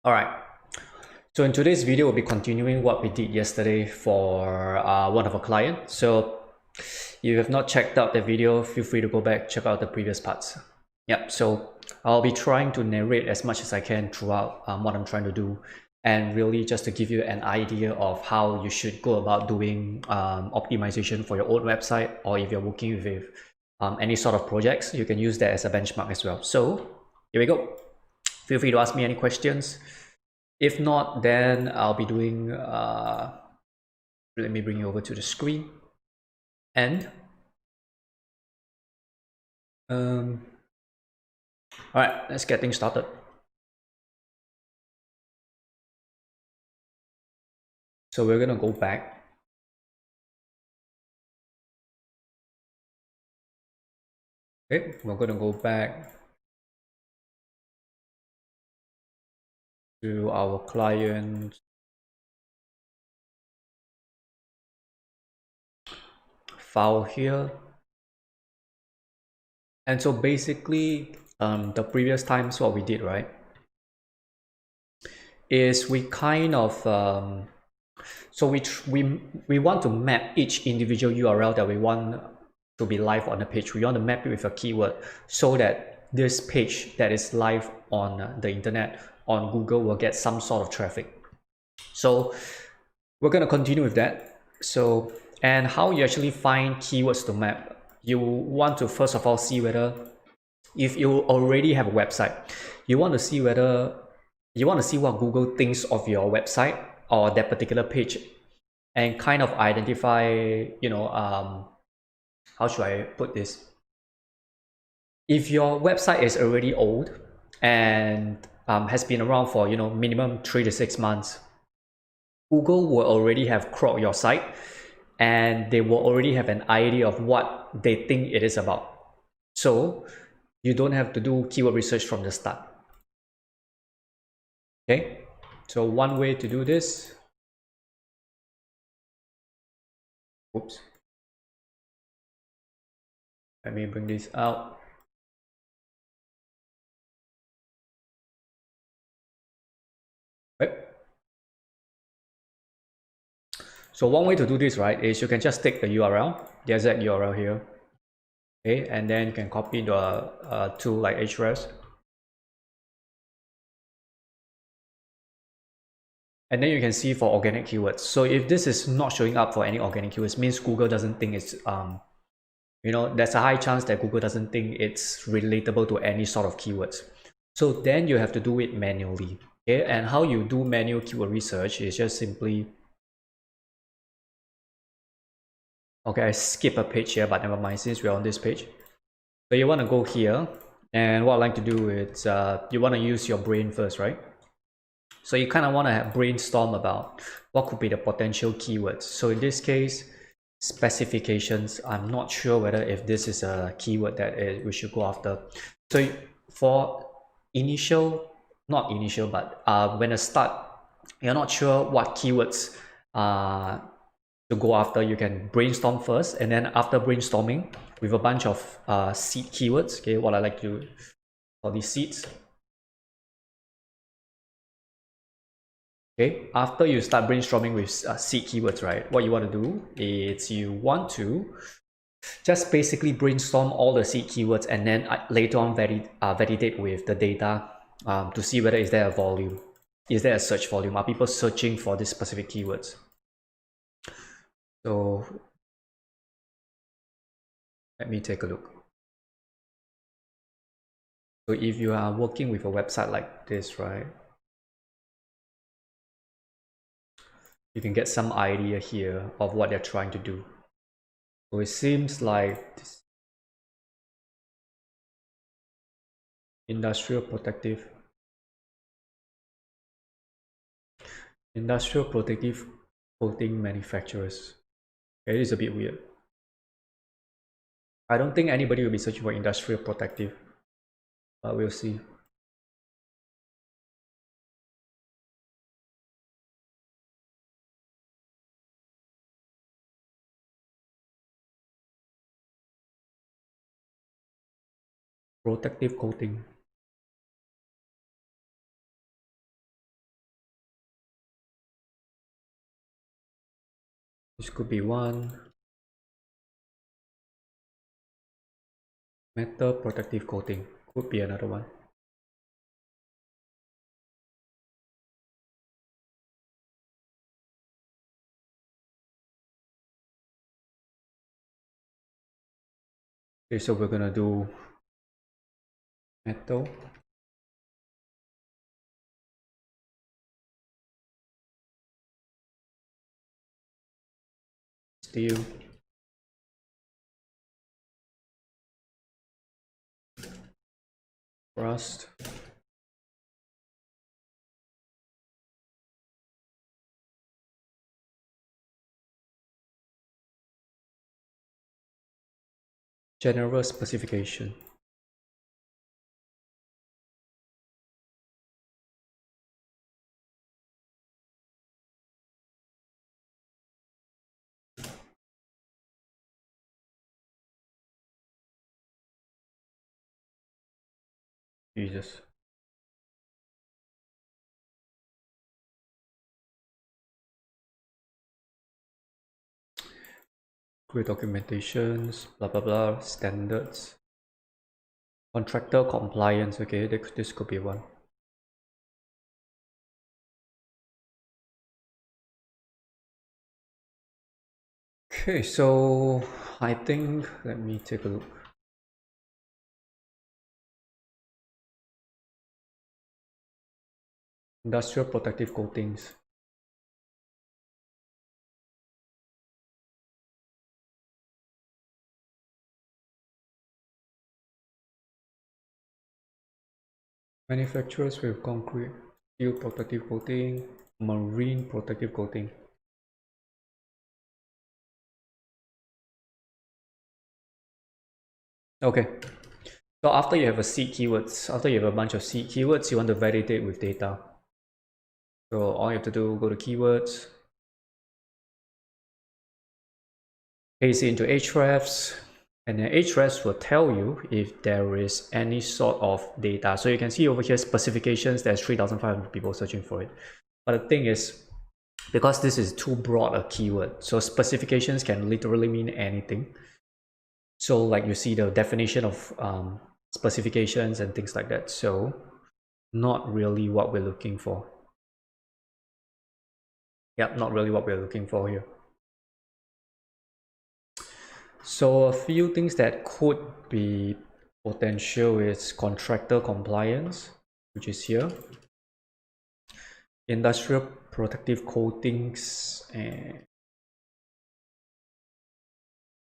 All right. So in today's video, we'll be continuing what we did yesterday for one of our clients. So if you have not checked out the video, feel free to go back, check out the previous parts. Yep. So I'll be trying to narrate as much as I can throughout what I'm trying to do, and really just to give you an idea of how you should go about doing optimization for your own website, or if you're working with any sort of projects, you can use that as a benchmark as well. So here we go. Feel free to ask me any questions. If not, then I'll be doing, let me bring you over to the screen. And, all right, let's get things started. So we're gonna go back. Okay, we're gonna go back to our client file here. And so basically, the previous times what we did, right, is we kind of, so we want to map each individual URL that we want to be live on the page. We want to map it with a keyword so that this page that is live on the internet on Google will get some sort of traffic. So we're going to continue with that. So, and how you actually find keywords to map, you want to first of all see whether, if you already have a website, you want to see whether you want to see what Google thinks of your website or that particular page, and kind of identify, how should I put this? If your website is already old and has been around for minimum 3 to 6 months, Google will already have crawled your site and they will already have an idea of what they think it is about. So you don't have to do keyword research from the start. Okay, so one way to do this, oops, let me bring this out. Okay. So one way to do this, right, is you can just take the URL, the exact URL here, okay, and then you can copy the tool like Hrefs, and then you can see for organic keywords. So if this is not showing up for any organic keywords, means Google doesn't think it's there's a high chance that Google doesn't think it's relatable to any sort of keywords. So then you have to do it manually. Okay, and how you do manual keyword research is just simply, okay, I skip a page here, but never mind, since we're on this page. So you want to go here, and what I like to do is you want to use your brain first, right? So you kind of want to brainstorm about what could be the potential keywords. So in this case, specifications, I'm not sure whether if this is a keyword that we should go after. So for initial, not initial, but when I start, you're not sure what keywords to go after, you can brainstorm first, and then after brainstorming with a bunch of seed keywords, okay, what I like to do for these seeds. Okay, after you start brainstorming with seed keywords, right, what you want to do is you want to just basically brainstorm all the seed keywords, and then later on validate with the data to see whether is there a volume, is there a search volume, are people searching for these specific keywords. So let me take a look. So if you are working with a website like this, right, you can get some idea here of what they're trying to do. So it seems like this industrial protective coating manufacturers. Okay, it is a bit weird. I don't think anybody will be searching for industrial protective, but we'll see. Protective coating. This could be one. Metal protective coating could be another one. Okay, so we're gonna do metal. Steel. Rust. General specification. Jesus. Great documentations, blah blah blah, standards. Contractor compliance, okay, this could be one. Okay, so I think, let me take a look. Industrial protective coatings. Manufacturers with concrete, steel protective coating, marine protective coating. Okay, so after you have a seed keywords, after you have a bunch of seed keywords, you want to validate with data. So all you have to do, go to keywords, paste it into Ahrefs, and then Ahrefs will tell you if there is any sort of data. So you can see over here specifications, there's 3,500 people searching for it. But the thing is, because this is too broad a keyword, so specifications can literally mean anything. So like you see the definition of specifications and things like that. So not really what we're looking for. Yeah, not really what we're looking for here. So a few things that could be potential is contractor compliance, which is here. Industrial protective coatings, and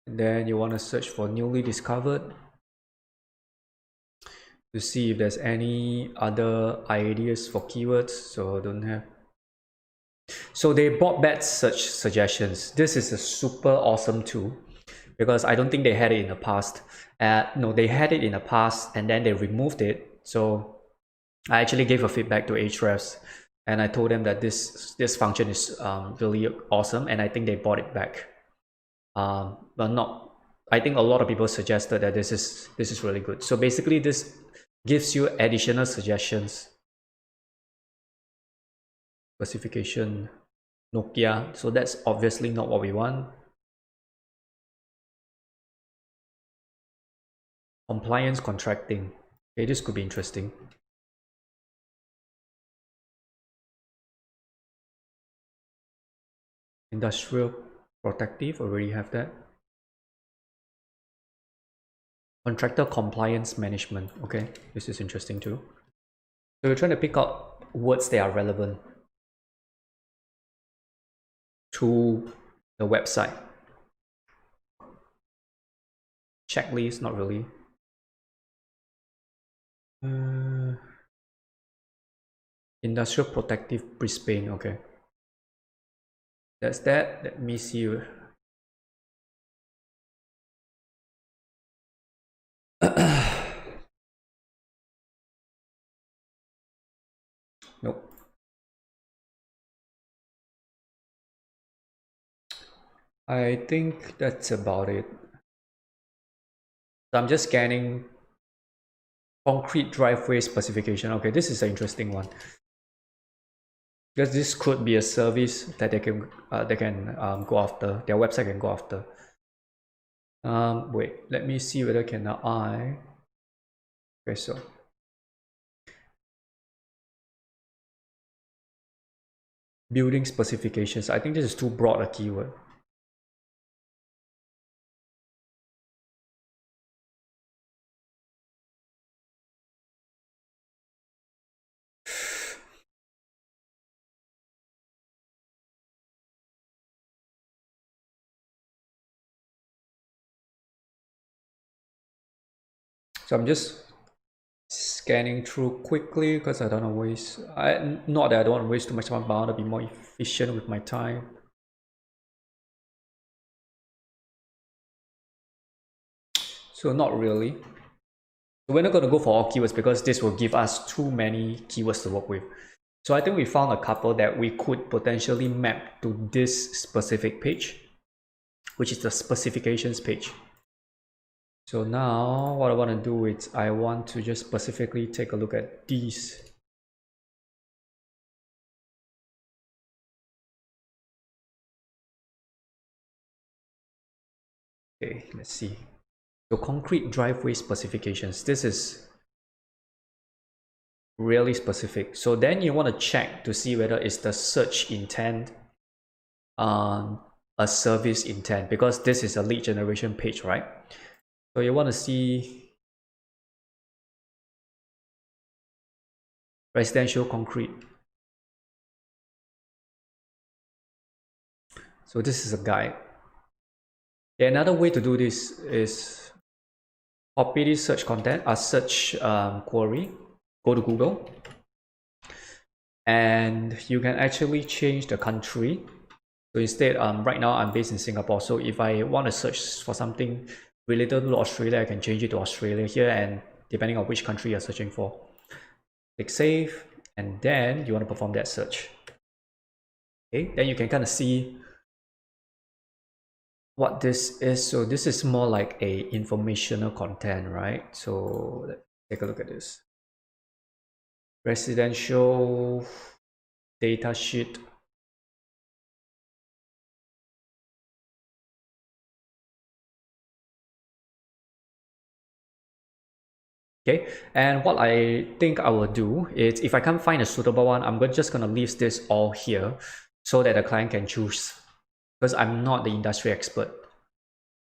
then you want to search for newly discovered to see if there's any other ideas for keywords. So don't have. So they brought back search suggestions. This is a super awesome tool because I don't think they had it in the past. No, they had it in the past and then they removed it. So I actually gave a feedback to Ahrefs and I told them that this function is really awesome and I think they brought it back. But not. I think a lot of people suggested that this is really good. So basically, this gives you additional suggestions. Specification Nokia. So that's obviously not what we want. Compliance contracting. Okay, this could be interesting. Industrial protective, already have that. Contractor compliance management. Okay, this is interesting too. So we're trying to pick out words that are relevant to the website. Checklist, not really. Industrial protective Brisbane. Okay, that's that. Let me see. Nope. I think that's about it. So I'm just scanning concrete driveway specification. Okay, this is an interesting one. Because this could be a service that they can go after. Their website can go after. Wait, let me see whether can I. Okay, so building specifications. I think this is too broad a keyword. So I'm just scanning through quickly because I don't want to waste. Not that I don't want to waste too much time, but I want to be more efficient with my time. So not really. We're not going to go for all keywords because this will give us too many keywords to work with. So I think we found a couple that we could potentially map to this specific page, which is the specifications page. So now what I want to do is I want to just specifically take a look at these. Okay, let's see. So concrete driveway specifications. This is really specific. So then you want to check to see whether it's the search intent, a service intent, because this is a lead generation page, right? So you want to see residential concrete. So this is a guide. Yeah, another way to do this is copy this search content, search query, go to Google, and you can actually change the country. So instead, right now I'm based in Singapore. So if I want to search for something related to Australia, I can change it to Australia here, and depending on which country you're searching for. Click save, and then you want to perform that search. Okay, then you can kind of see what this is. So this is more like a informational content, right? So let's take a look at this. Residential data sheet. Okay, and what I think I will do is if I can't find a suitable one, I'm just gonna leave this all here so that the client can choose, because I'm not the industry expert.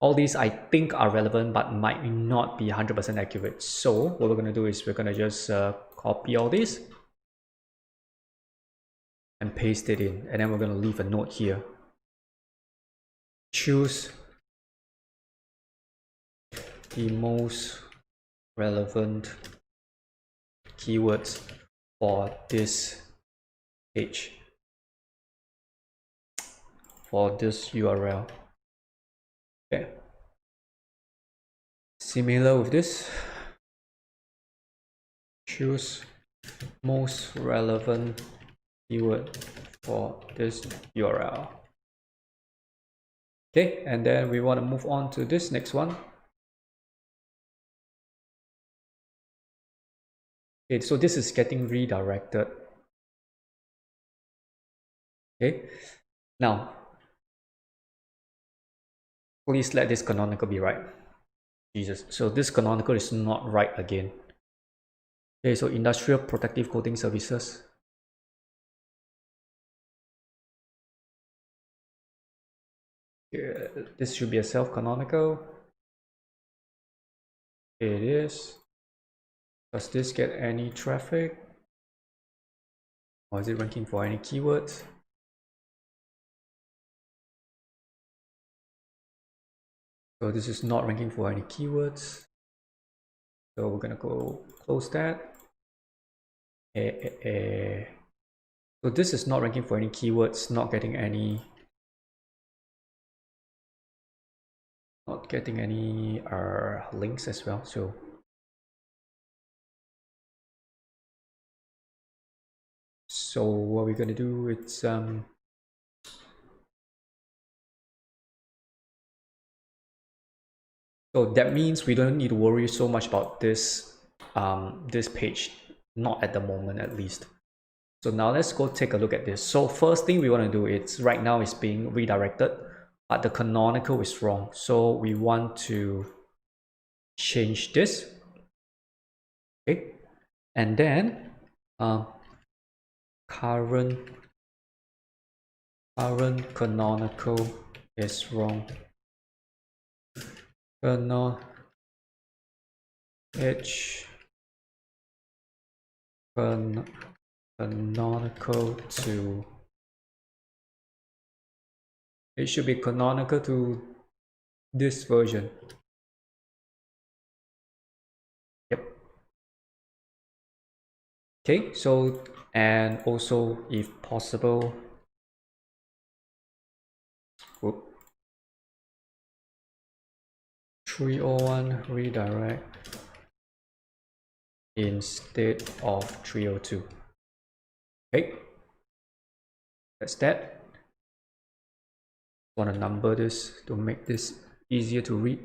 All these I think are relevant but might not be 100% accurate. So what we're gonna do is we're gonna just copy all these and paste it in, and then we're gonna leave a note here. Choose the most relevant keywords for this page, for this URL. Okay. Similar with this, choose most relevant keyword for this URL. Okay, and then we want to move on to this next one. Okay, so this is getting redirected. Okay, now please let this canonical be right. Jesus, so this canonical is not right again. Okay, so industrial protective coating services. Yeah, this should be a self-canonical. It is. Does this get any traffic? Or is it ranking for any keywords? So this is not ranking for any keywords. So we're gonna go close that. So this is not ranking for any keywords, not getting any links as well. So what we're gonna do is so that means we don't need to worry so much about this this page, not at the moment at least. So now let's go take a look at this. So first thing we want to do is right now it's being redirected, but the canonical is wrong. So we want to change this. Okay. And then current canonical is wrong. Canonical to, it should be canonical to this version. Yep. Okay, so and also if possible, 301 redirect instead of 302. Okay, that's that. Want to number this to make this easier to read.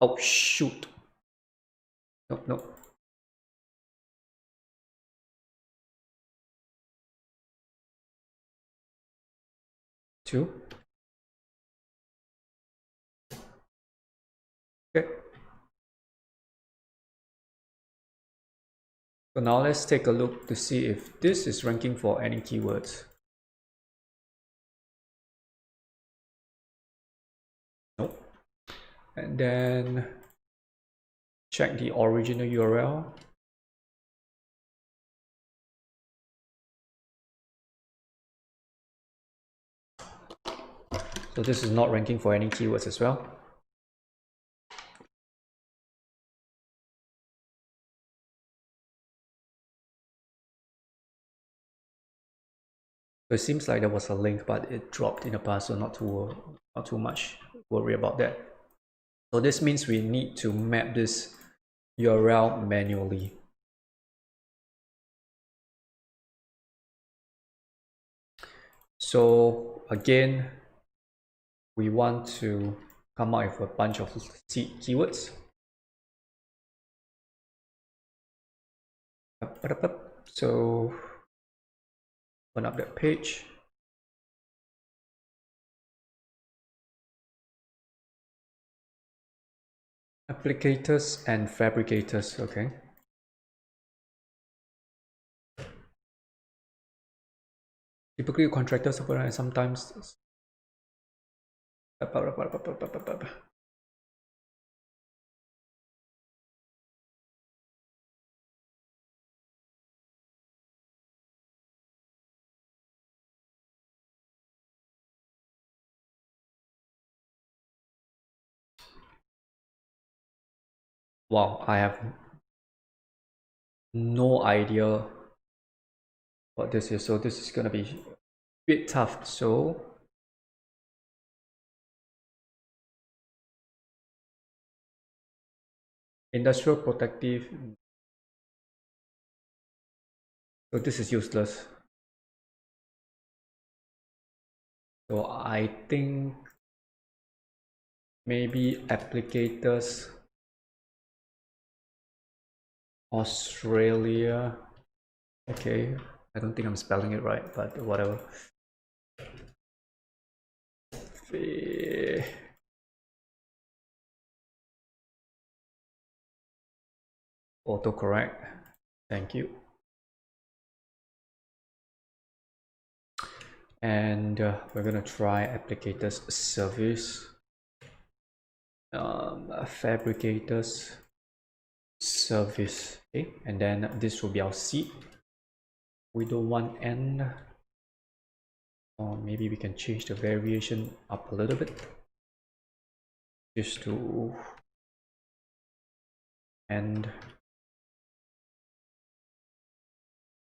Oh shoot! No. Two. Okay. So now let's take a look to see if this is ranking for any keywords. Nope. And then check the original URL. So this is not ranking for any keywords as well. It seems like there was a link, but it dropped in the past, so not too much worry about that. So this means we need to map this URL manually. So again, we want to come up with a bunch of keywords. So open up that page. Applicators and fabricators, okay. Typically contractors and sometimes wow, I have no idea what this is, so this is gonna be a bit tough. So industrial protective, so this is useless. So I think maybe applicators Australia. Okay, I don't think I'm spelling it right, but whatever. Autocorrect, thank you. And we're gonna try applicators service, fabricators service. Okay, and then this will be our seed. We don't want N, or maybe we can change the variation up a little bit just to end.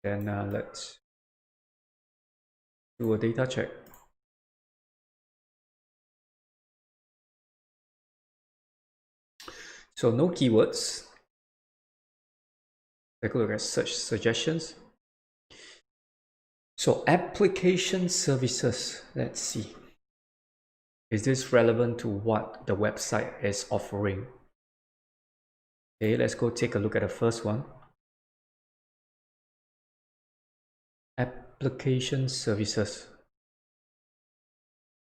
Then let's do a data check. So no keywords. Take a look at search suggestions. So application services, let's see. Is this relevant to what the website is offering? Okay, let's go take a look at the first one. Application services.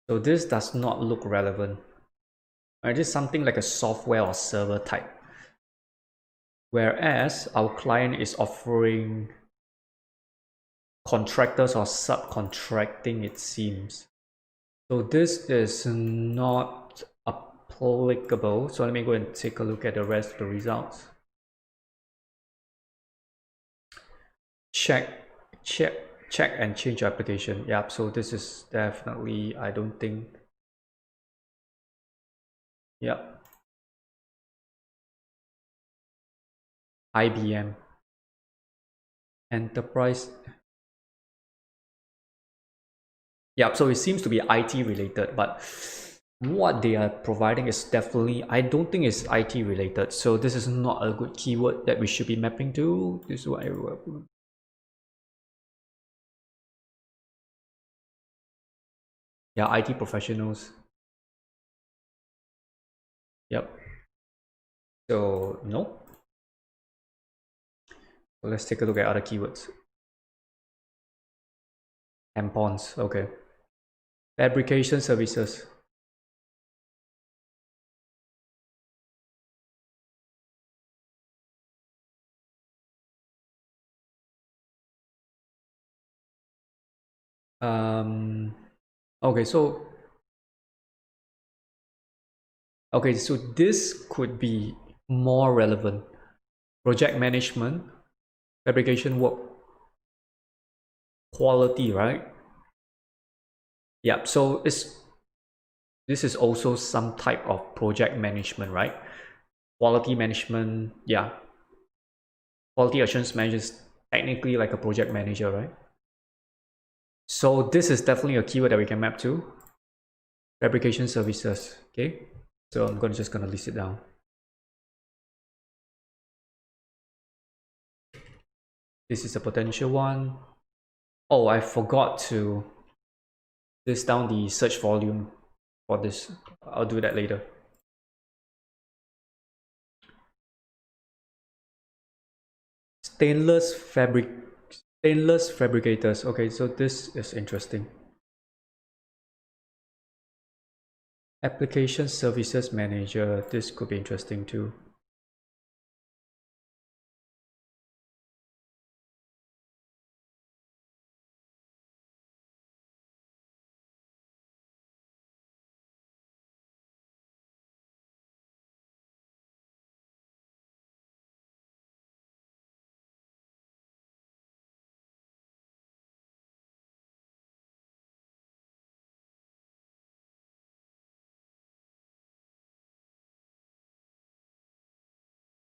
So this does not look relevant. It is something like a software or server type. Whereas our client is offering contractors or subcontracting, it seems. So this is not applicable. So let me go and take a look at the rest of the results. Check and change application. Yep, so this is definitely, I don't think. Yep. IBM. Enterprise. Yeah, so it seems to be IT related, but what they are providing is definitely, I don't think it's IT related. So this is not a good keyword that we should be mapping to. This is what I will. Yeah, IT professionals. Yep. So no. So let's take a look at other keywords. Tampons, okay. Fabrication services. Okay, so this could be more relevant. Project management, fabrication work, quality, right? Yeah, so this is also some type of project management, right? Quality management, yeah. Quality assurance manager is technically like a project manager, right? So this is definitely a keyword that we can map to. Fabrication services, okay? So I'm just gonna list it down. This is a potential one. Oh, I forgot to list down the search volume for this. I'll do that later. Stainless fabricators. Okay, so this is interesting. Application services manager. This could be interesting too.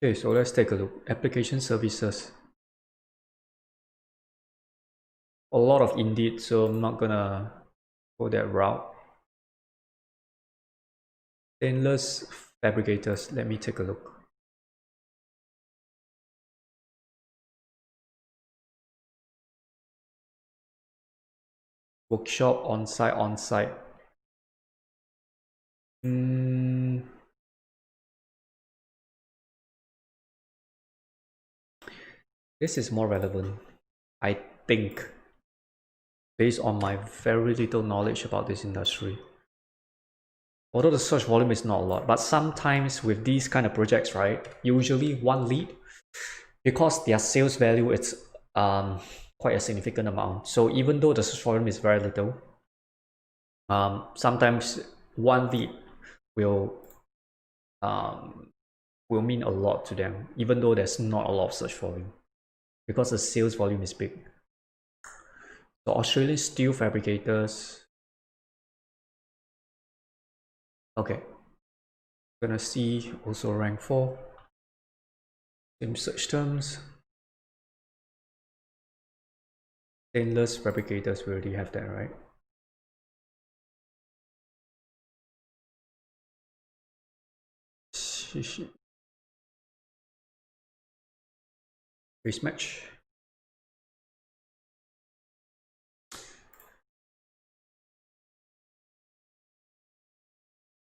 Okay, so let's take a look. Application services. A lot of Indeed, so I'm not gonna go that route. Stainless fabricators. Let me take a look. Workshop on-site. This is more relevant, I think, based on my very little knowledge about this industry. Although the search volume is not a lot, but sometimes with these kind of projects, right, usually one lead, because their sales value, it's quite a significant amount. So even though the search volume is very little, sometimes one lead will mean a lot to them, even though there's not a lot of search volume, because the sales volume is big. So Australian steel fabricators. Okay, gonna see also rank 4. Same search terms. Stainless fabricators, we already have that, right? Race match.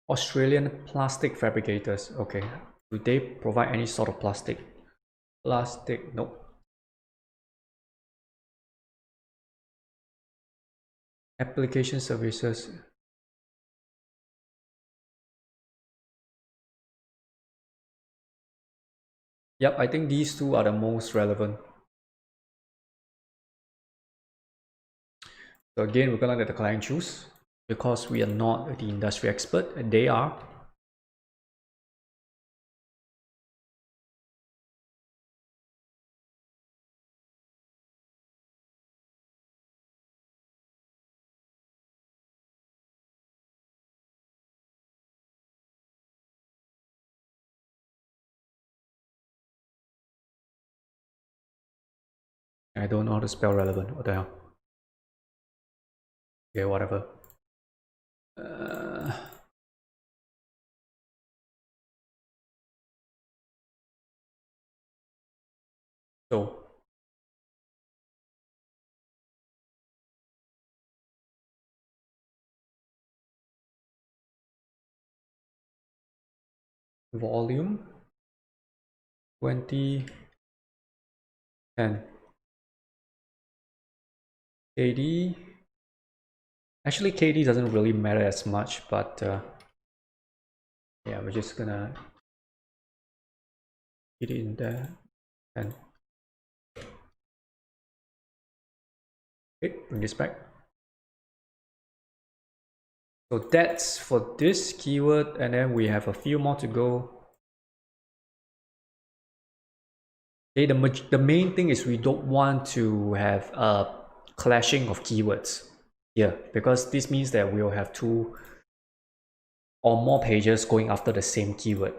Australian plastic fabricators. Okay, do they provide any sort of plastic? Nope. Application services. Yep, I think these two are the most relevant. So again, we're gonna let the client choose because we are not the industry expert and they are. I don't know how to spell relevant. What the hell? Okay, whatever. So volume 20 and KD. Actually, KD doesn't really matter as much, but yeah, we're just gonna get it in there and okay, bring this back. So that's for this keyword, and then we have a few more to go. Okay, the main thing is we don't want to have a clashing of keywords here because this means that we'll have two or more pages going after the same keyword,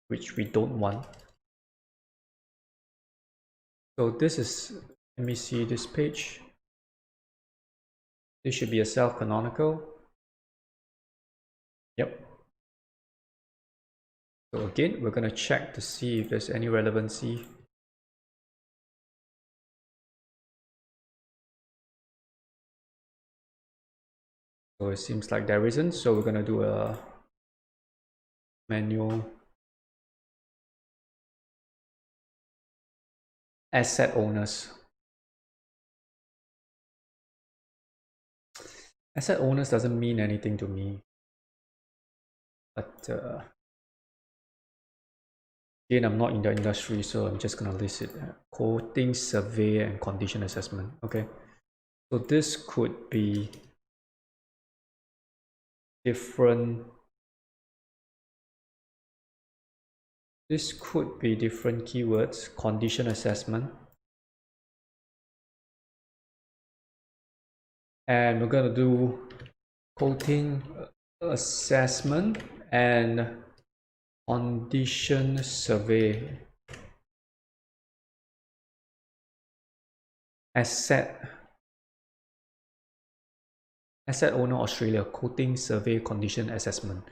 which we don't want. So this is, let me see this page. This should be a self-canonical. Yep. So again, we're going to check to see if there's any relevancy. So it seems like there isn't. So we're going to do a manual asset owners. Asset owners doesn't mean anything to me. But again, I'm not in the industry, so I'm just going to list it. Quoting, survey, and condition assessment. Okay. So this could be different. This could be different keywords, condition assessment. And we're going to do quoting assessment and condition survey. Asset owner Australia, quoting survey condition assessment.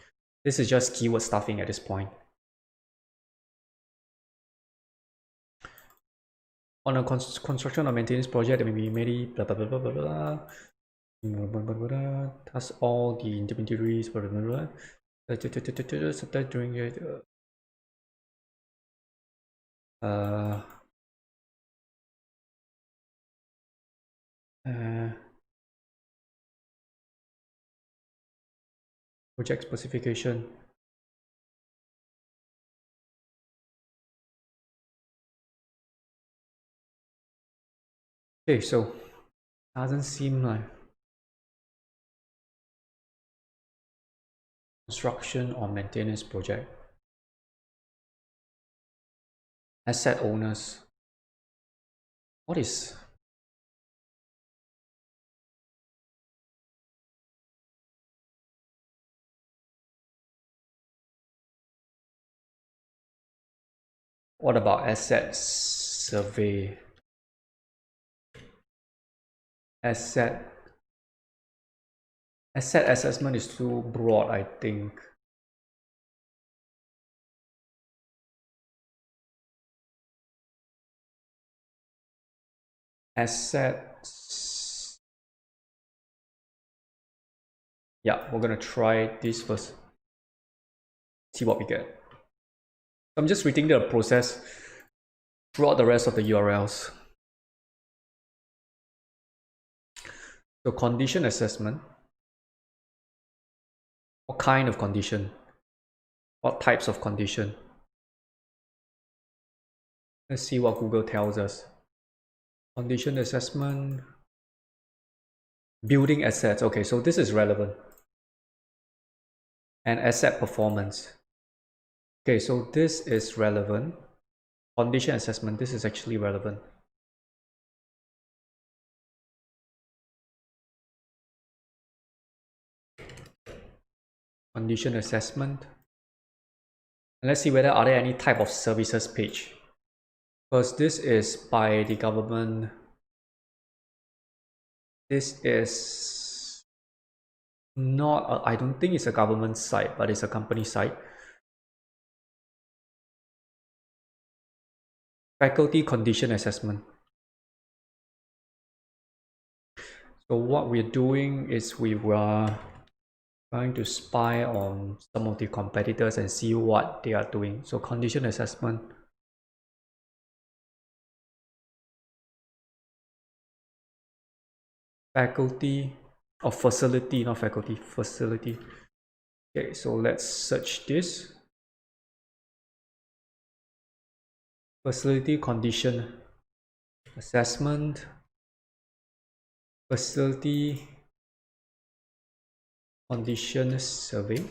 This is just keyword stuffing at this point. On a construction or maintenance project, there may be many blah blah blah blah blah blah. That's all the intermediaries blah blah blah. Sometimes during it. Project specification. Okay, so doesn't seem like construction or maintenance project. Asset owners. What is? What about asset survey? Asset assessment is too broad, I think. Assets. Yeah, we're gonna try this first. See what we get. I'm just reading the process throughout the rest of the URLs. So condition assessment. What kind of condition? What types of condition? Let's see what Google tells us. Condition assessment. Building assets. Okay, so this is relevant. And asset performance. Okay, so this is relevant. Condition assessment, this is actually relevant. Condition assessment. And let's see whether are there any type of services page. Because this is by the government. This is not, I don't think it's a government site, but it's a company site. Faculty condition assessment. So what we're doing is we were trying to spy on some of the competitors and see what they are doing. So condition assessment. Faculty or facility, not faculty, facility. Okay, so let's search this. Facility condition assessment. Facility condition survey.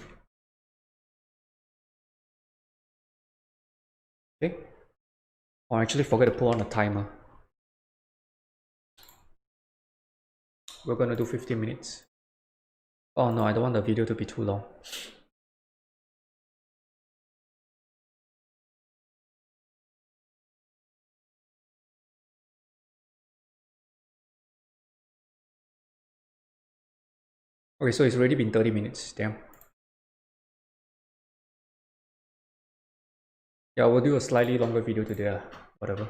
Okay. Oh, I actually forgot to put on a timer. We're gonna do 15 minutes. Oh no, I don't want the video to be too long. Okay, so it's already been 30 minutes. Damn. Yeah, we'll do a slightly longer video today. Whatever.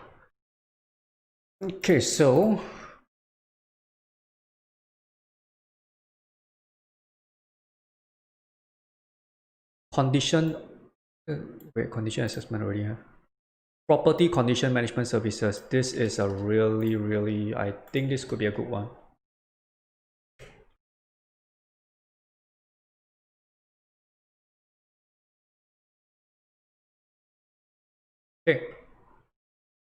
Okay, so condition. Wait, condition assessment already have. Property condition management services. This is a really, I think this could be a good one. Okay.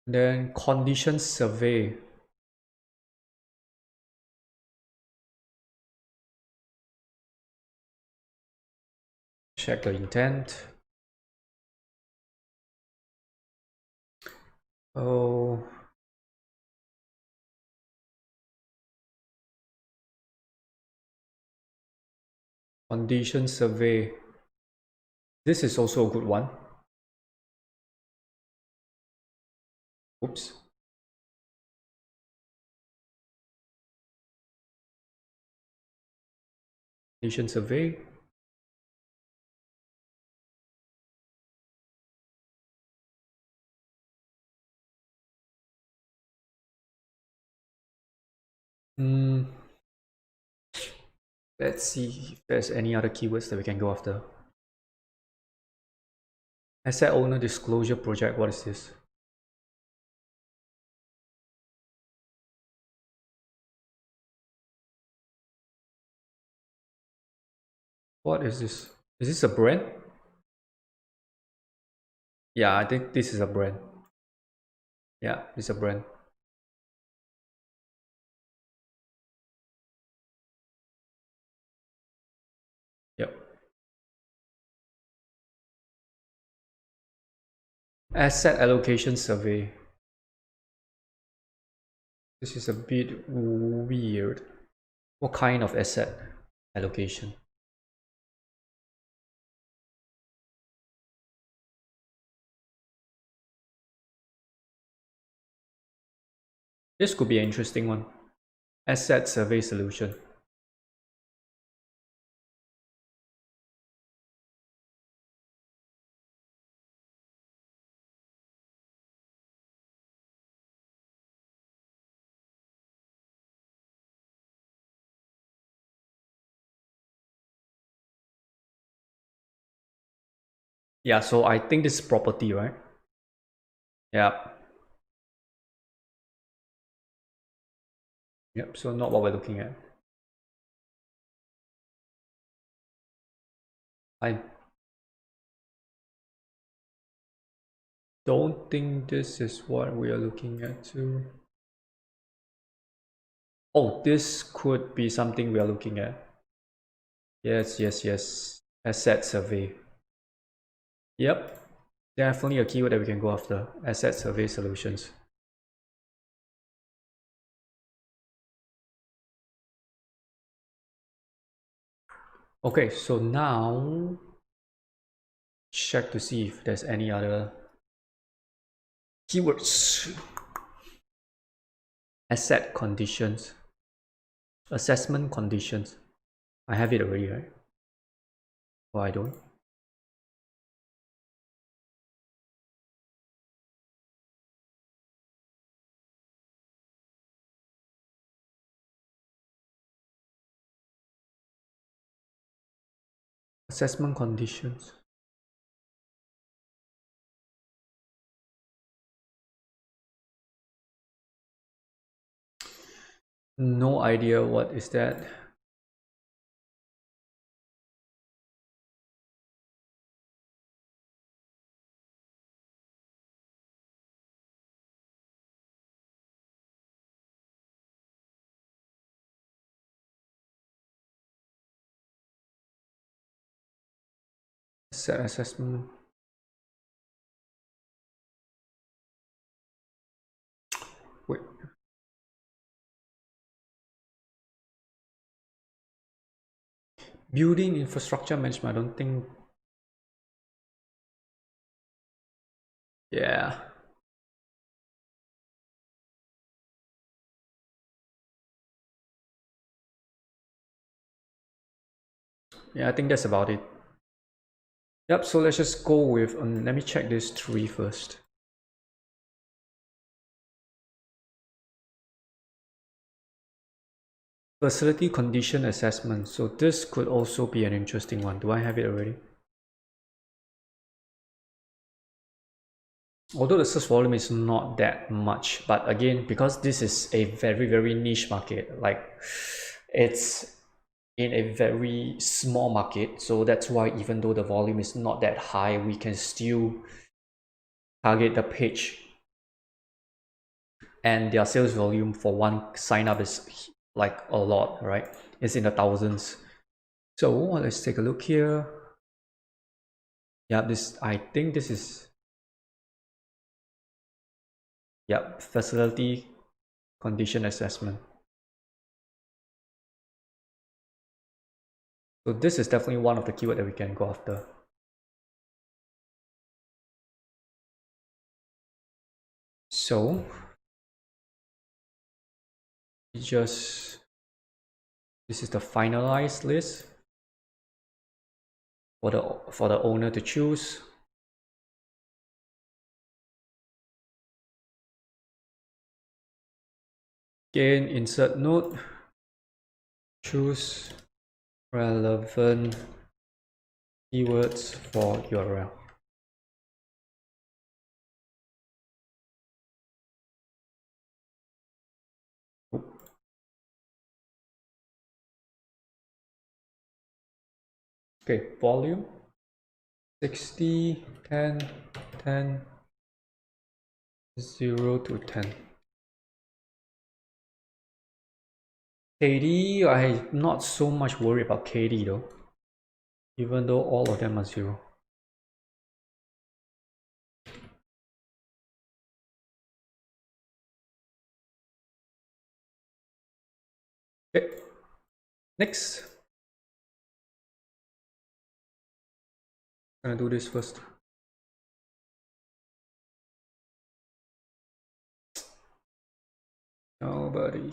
Then condition survey. Check the intent. Oh. Condition survey. This is also a good one. Oops. Condition survey. Let's see if there's any other keywords that we can go after. Asset owner disclosure project. What is this? What is this? Is this a brand? Yeah, I think this is a brand. Yeah, it's a brand. Yep. Asset allocation survey. This is a bit weird. What kind of asset allocation? This could be an interesting one. Asset survey solution. Yeah, so I think this is property, right? Yeah. Yep, so not what we're looking at. I don't think this is what we are looking at too. Oh, this could be something we are looking at. Yes, yes, yes. Asset survey. Yep. Definitely a keyword that we can go after. Asset survey solutions. Okay, so now check to see if there's any other keywords. Asset conditions. Assessment conditions. I have it already, right? Oh, I don't. Assessment conditions. No idea what is that. Asset assessment. Wait. Building infrastructure management. I don't think. Yeah. Yeah, I think that's about it. Yep, so let's just go with, let me check this tree first. Facility condition assessment. So this could also be an interesting one. Do I have it already? Although the search volume is not that much, but again, because this is a very, very niche market, like it's in a very small market, so that's why even though the volume is not that high, we can still target the page, and their sales volume for one sign up is like a lot, right? It's in the thousands. So let's take a look here. Yeah, this, I think this is, yeah, facility condition assessment. So this is definitely one of the keywords that we can go after. So just, this is the finalized list for the owner to choose. Again, insert node, choose relevant keywords for URL. Okay, volume 60, 10, 10, 0 to 10. KD, I'm not so much worried about KD though, even though all of them are 0. Okay, next. I'm gonna do this first. Nobody.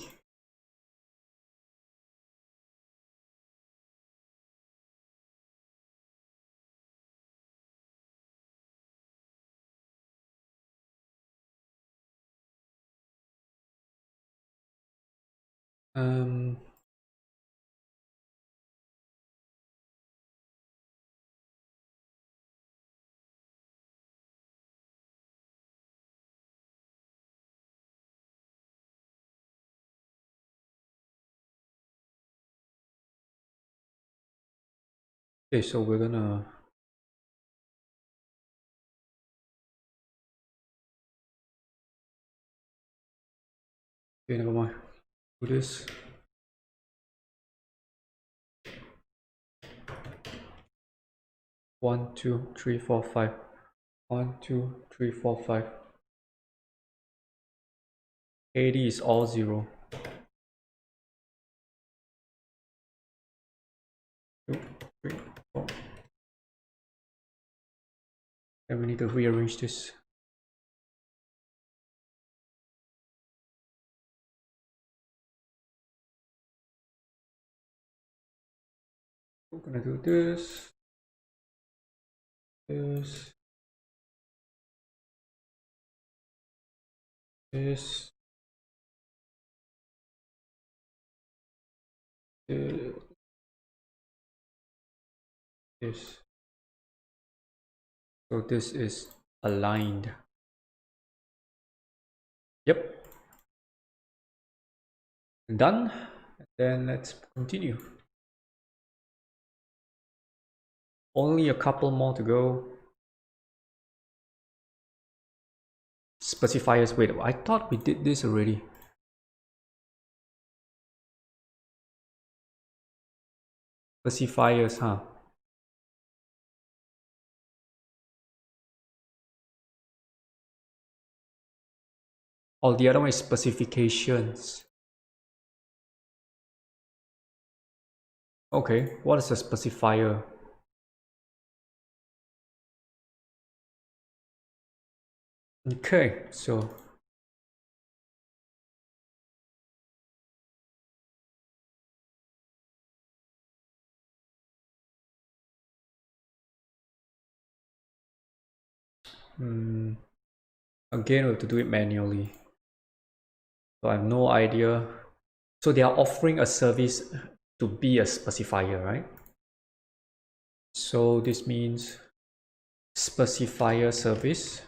Um, Okay, so we're gonna okay, never mind. Do this. One, two, three, four, five. 1, 2, 3, 4, 5. 80 is all 0. 2, 3, 4. And we need to rearrange this. We're gonna do this, this, this, this. So this is aligned. Yep. Done. Then let's continue. Only a couple more to go. Specifiers. Wait, I thought we did this already. Specifiers, huh? Oh, the other one is specifications. Okay, what is a specifier? Okay, so again, we have to do it manually. So I have no idea. So they are offering a service to be a specifier, right? So this means specifier service.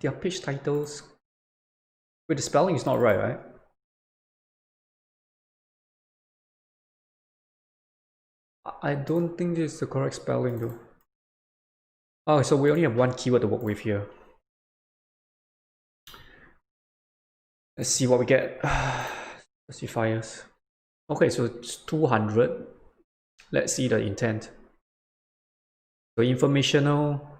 Their page titles. Wait, the spelling is not right, right? I don't think this is the correct spelling though. Oh, so we only have one keyword to work with here. Let's see what we get. Specifiers. Okay, so it's 200. Let's see the intent. So informational.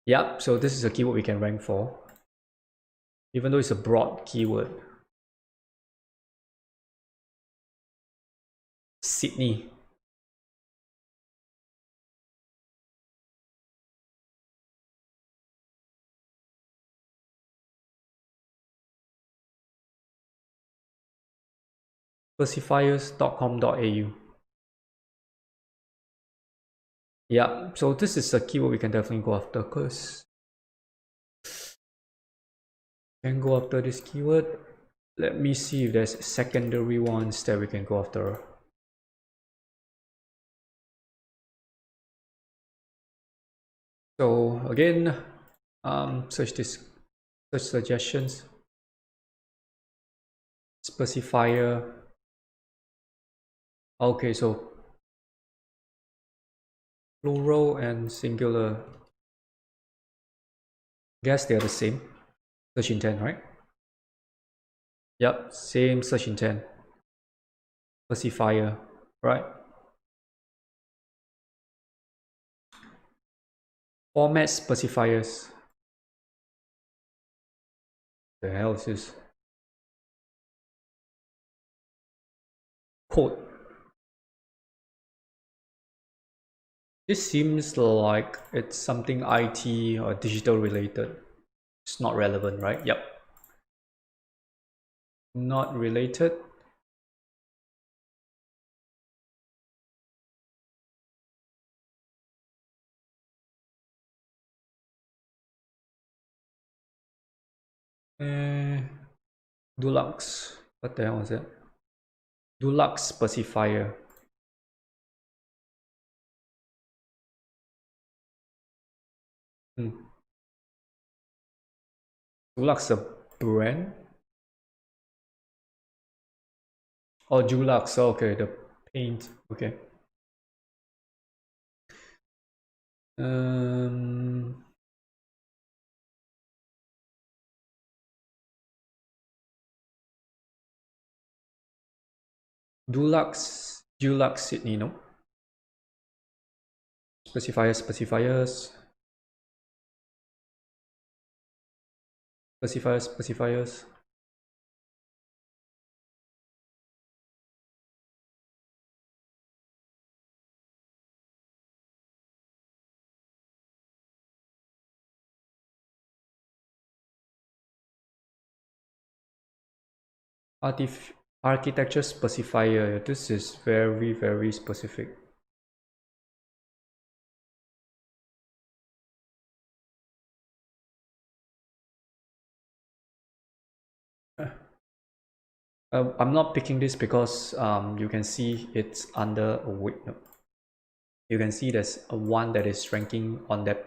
Yep, so this is a keyword we can rank for, even though it's a broad keyword. Sydney. Specifiers.com.au. Yeah, so this is a keyword we can definitely go after because can go after this keyword. Let me see if there's secondary ones that we can go after. So again, search suggestions, specifier. Okay, so plural and singular. Guess they are the same. Search intent, right? Yep, same search intent. Specifier, right? Format specifiers. The hell is this? Code. This seems like it's something IT or digital related. It's not relevant, right? Yep. Not related. Dulux. What the hell was it? Dulux specifier. Hmm. Dulux a brand? Oh, Dulux. Okay, the paint. Okay. Um, Dulux Sydney, no? Specifiers, specifiers, specifiers, specifiers. Architecture specifier. This is very, very specific. I'm not picking this because you can see it's under a wait. No. You can see there's a one that is ranking on that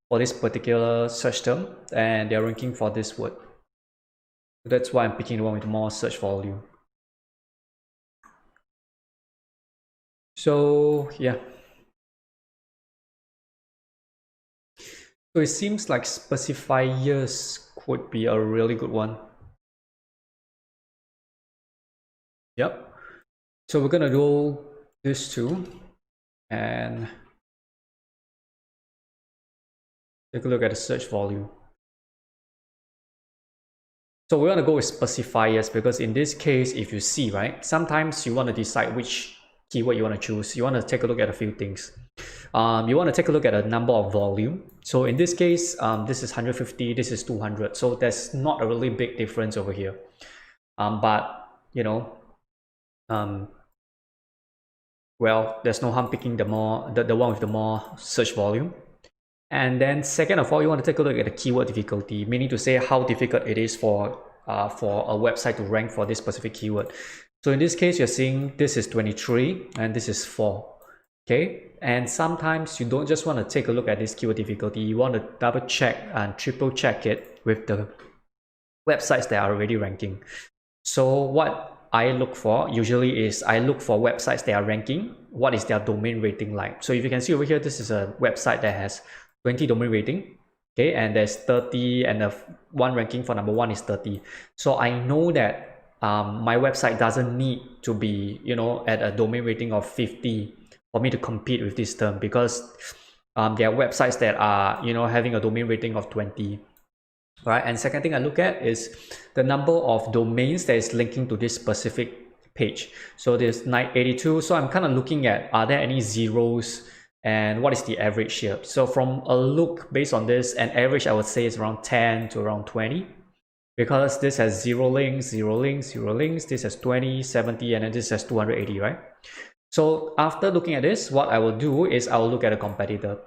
for this particular search term, and they're ranking for this word. That's why I'm picking the one with more search volume. So yeah. So it seems like specifiers could be a really good one. Yep. So we're gonna do this too, and take a look at the search volume. So we want to go with specifiers because in this case, if you see, right, sometimes you want to decide which keyword you want to choose. You want to take a look at a few things. You want to take a look at a number of volume. So in this case, this is 150, this is 200. So there's not a really big difference over here. But, you know, well, there's no harm picking the one with the more search volume. And then second of all, you want to take a look at the keyword difficulty, meaning to say how difficult it is for a website to rank for this specific keyword. So in this case, you're seeing this is 23 and this is 4. Okay, and sometimes you don't just want to take a look at this keyword difficulty, you want to double check and triple check it with the websites that are already ranking. So what I look for usually is I look for websites that are ranking. What is their domain rating like? So if you can see over here, this is a website that has 20 domain rating. Okay, and there's 30, and the one ranking for number 1 is 30. So I know that my website doesn't need to be, you know, at a domain rating of 50 for me to compete with this term, because there are websites that are, you know, having a domain rating of 20. Right, and second thing I look at is the number of domains that is linking to this specific page. So there's 982. So I'm kind of looking at, are there any zeros and what is the average here? So from a look based on this, an average I would say is around 10 to around 20, because this has 0 links, 0 links, 0 links. This has 20, 70, and then this has 280, right? So after looking at this, what I will do is I will look at a competitor.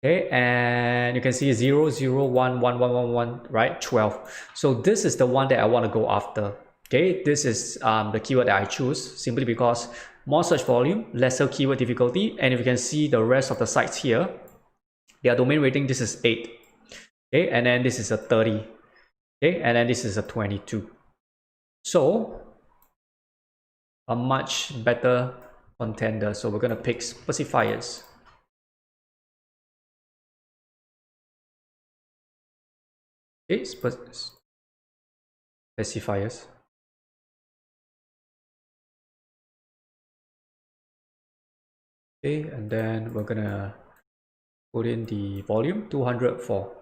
Okay, and you can see 0, 0, 1, 1, 1, 1, 1, right? 12. So this is the one that I want to go after. Okay, this is the keyword that I choose simply because more search volume, lesser keyword difficulty. And if you can see the rest of the sites here, their domain rating, this is 8. Okay, and then this is a 30. Okay, and then this is a 22. So a much better contender. So we're going to pick specifiers. Okay, specifiers. Okay, and then we're gonna put in the volume 204.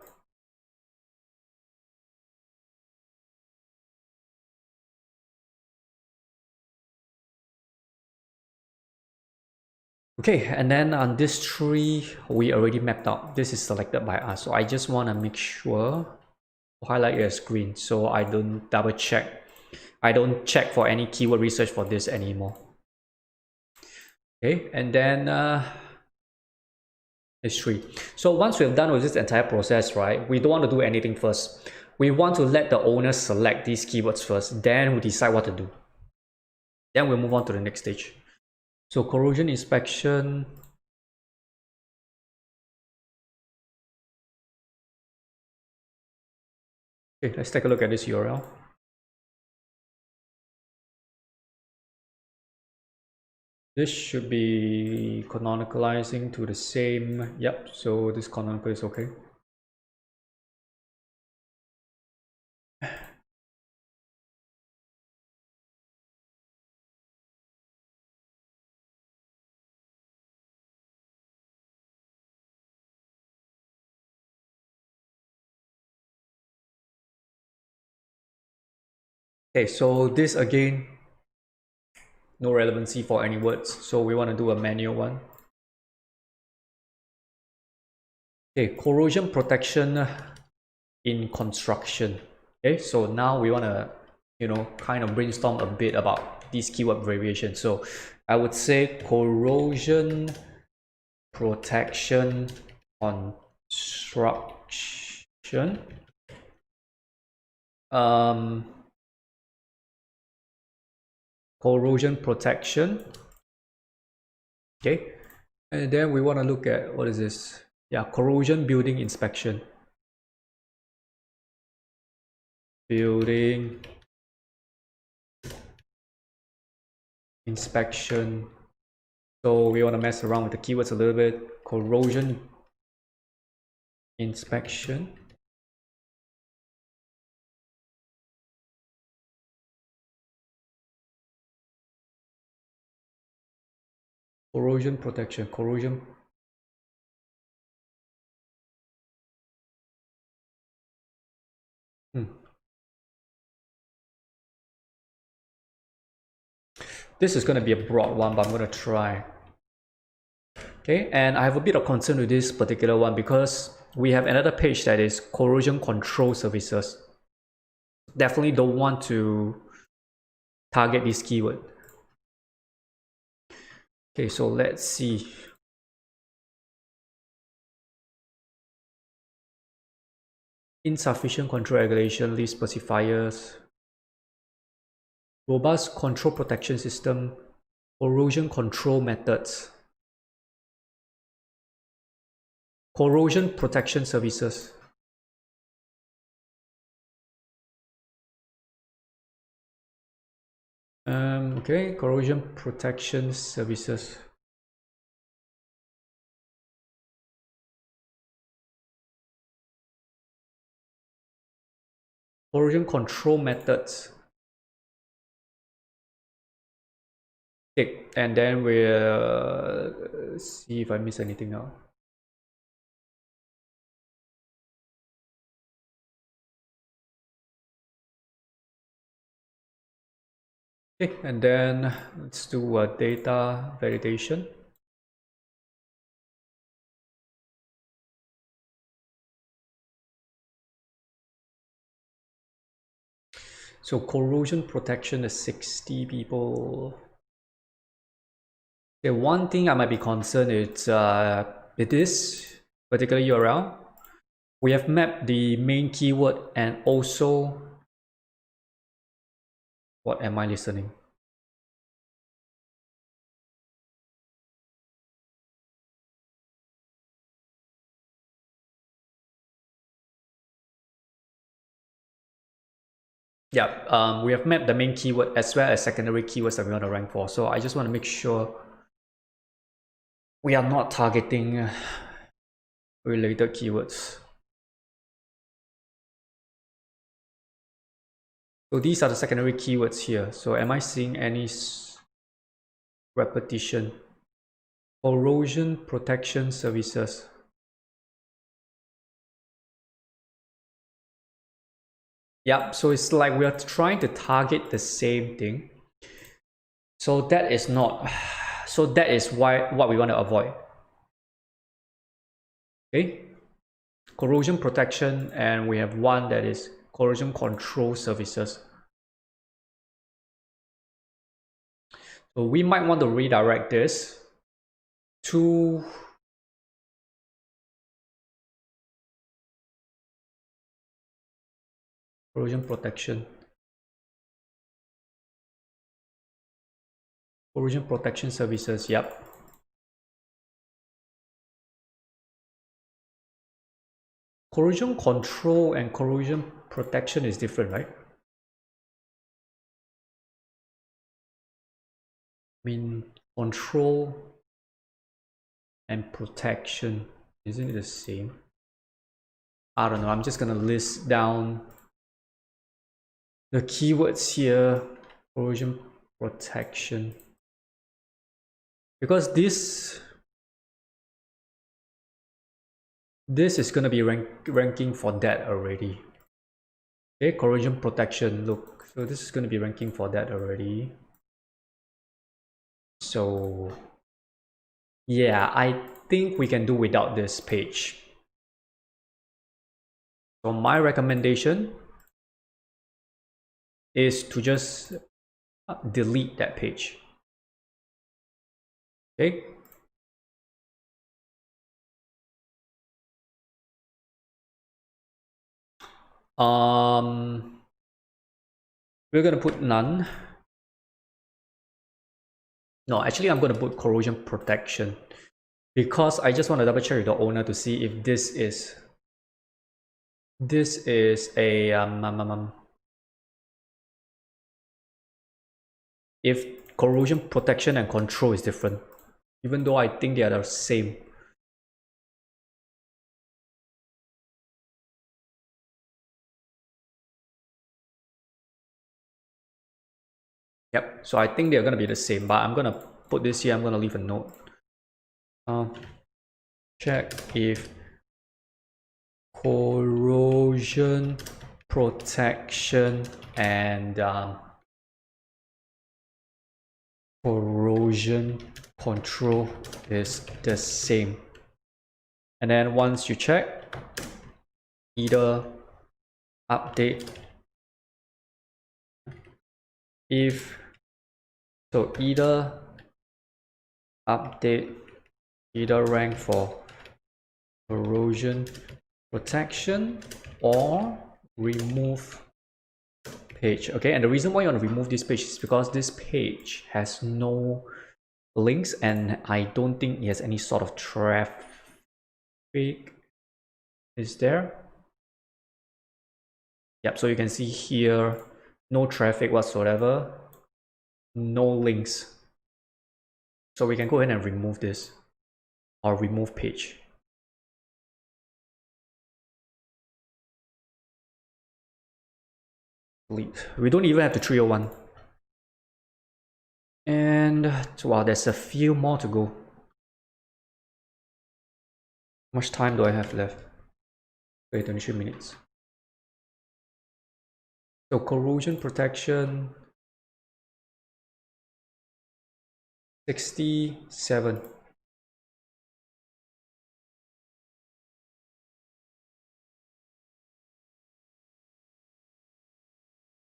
Okay, and then on this tree, we already mapped out. This is selected by us. So I just want to make sure to highlight your screen so I don't double check. I don't check for any keyword research for this anymore. Okay, and then history. So once we've done with this entire process, right, we don't want to do anything first. We want to let the owner select these keywords first, then we decide what to do. Then we'll move on to the next stage. So corrosion inspection. Okay, let's take a look at this URL. This should be canonicalizing to the same. Yep, so this canonical is okay. Okay, so this again, no relevancy for any words. So we want to do a manual one. Okay, corrosion protection in construction. Okay, so now we want to, kind of brainstorm a bit about these keyword variations. So I would say corrosion protection construction. Corrosion protection. Okay, and then we want to look at, what is this? Yeah, corrosion building inspection. Building inspection. So we want to mess around with the keywords a little bit. Corrosion inspection. Corrosion protection. Corrosion. This is going to be a broad one, but I'm going to try. Okay, and I have a bit of concern with this particular one because we have another page that is corrosion control services. Definitely don't want to target this keyword. Okay, so let's see. Insufficient control regulation, list specifiers, robust control protection system, corrosion control methods, corrosion protection services. Okay, corrosion protection services. Corrosion control methods. Okay, and then we'll see if I miss anything now. Okay, and then let's do a data validation. So corrosion protection is 60 people. Okay, one thing I might be concerned is with this particular URL, we have mapped the main keyword and also, what am I listening? Yeah, we have mapped the main keyword as well as secondary keywords that we want to rank for. So I just want to make sure we are not targeting related keywords. So these are the secondary keywords here. So am I seeing any repetition? Corrosion protection services. Yeah, so it's like we are trying to target the same thing. So that is not, so that is what we want to avoid. Okay, corrosion protection, and we have one that is corrosion control services. So we might want to redirect this to Corrosion protection. Corrosion protection services, yep. Corrosion control and corrosion protection is different, right? I mean, control and protection, isn't it the same? I don't know, I'm just gonna list down the keywords here. Corrosion protection, because this is gonna be ranking for that already. Okay, corrosion protection, look, so this is gonna be ranking for that already. So yeah, I think we can do without this page. So my recommendation is to just delete that page. Okay. We're gonna put none. No, actually, I'm gonna put corrosion protection because I just want to double check with the owner to see if this is a if corrosion protection and control is different, even though I think they are the same. Yep, so I think they're gonna be the same, but I'm gonna put this here. I'm gonna leave a note. Check if corrosion protection and corrosion control is the same. And then once you check, either update if so, either update, either rank for corrosion protection or remove page. Okay, and the reason why you want to remove this page is because this page has no links and I don't think it has any sort of traffic. Is there? Yep, so you can see here, no traffic whatsoever, no links. So we can go ahead and remove this or remove page. Delete. We don't even have the 301. And wow, there's a few more to go. How much time do I have left? Okay, 23 minutes. So corrosion protection, 67.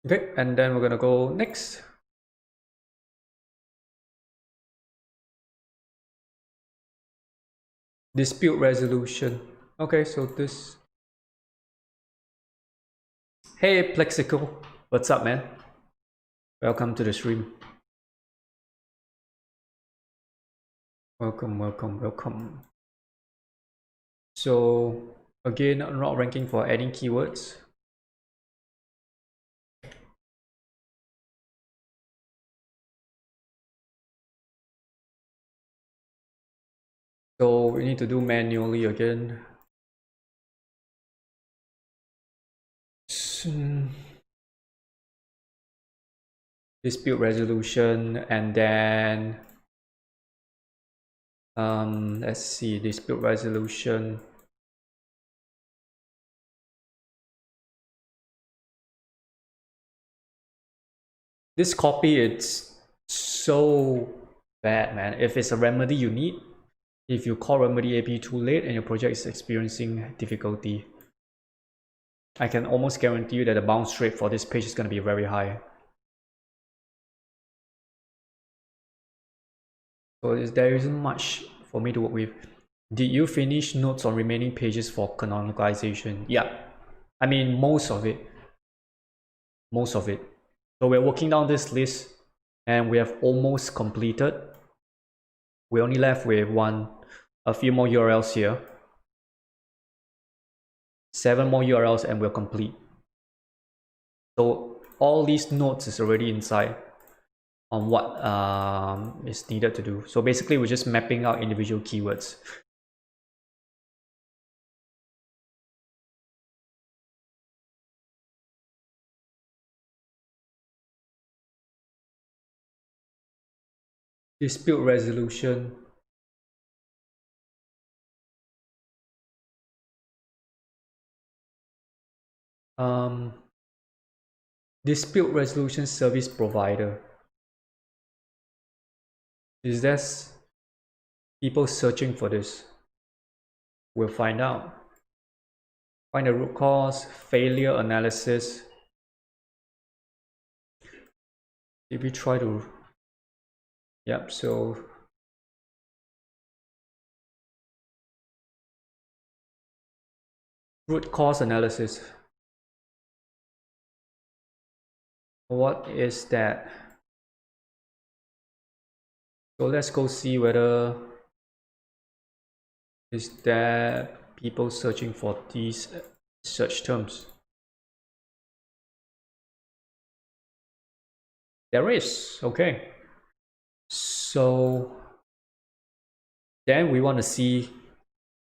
Okay, and then we're gonna go next. Dispute resolution. Okay, so this. Hey Plexico, what's up, man? Welcome to the stream. Welcome, welcome, welcome. So again, not ranking for adding keywords. So we need to do manually again. Dispute resolution, and then let's see, dispute resolution. This copy, it's so bad, man. If it's a remedy you need, if you call remedy AP too late and your project is experiencing difficulty, I can almost guarantee you that the bounce rate for this page is going to be very high. So there isn't much for me to work with. Did you finish notes on remaining pages for canonicalization? Yeah, I mean most of it. most of it. So we're working down this list and we have almost completed. We're only left with a few more URLs here. 7 more URLs and we're complete. So all these nodes is already inside on what is needed to do. So basically we're just mapping out individual keywords. Dispute resolution. Dispute resolution service provider. Is there people searching for this? We'll find out. Find the root cause, failure analysis. If we try to, yep, so root cause analysis. What is that? So let's go see whether is there people searching for these search terms. There is, okay. So then we want to see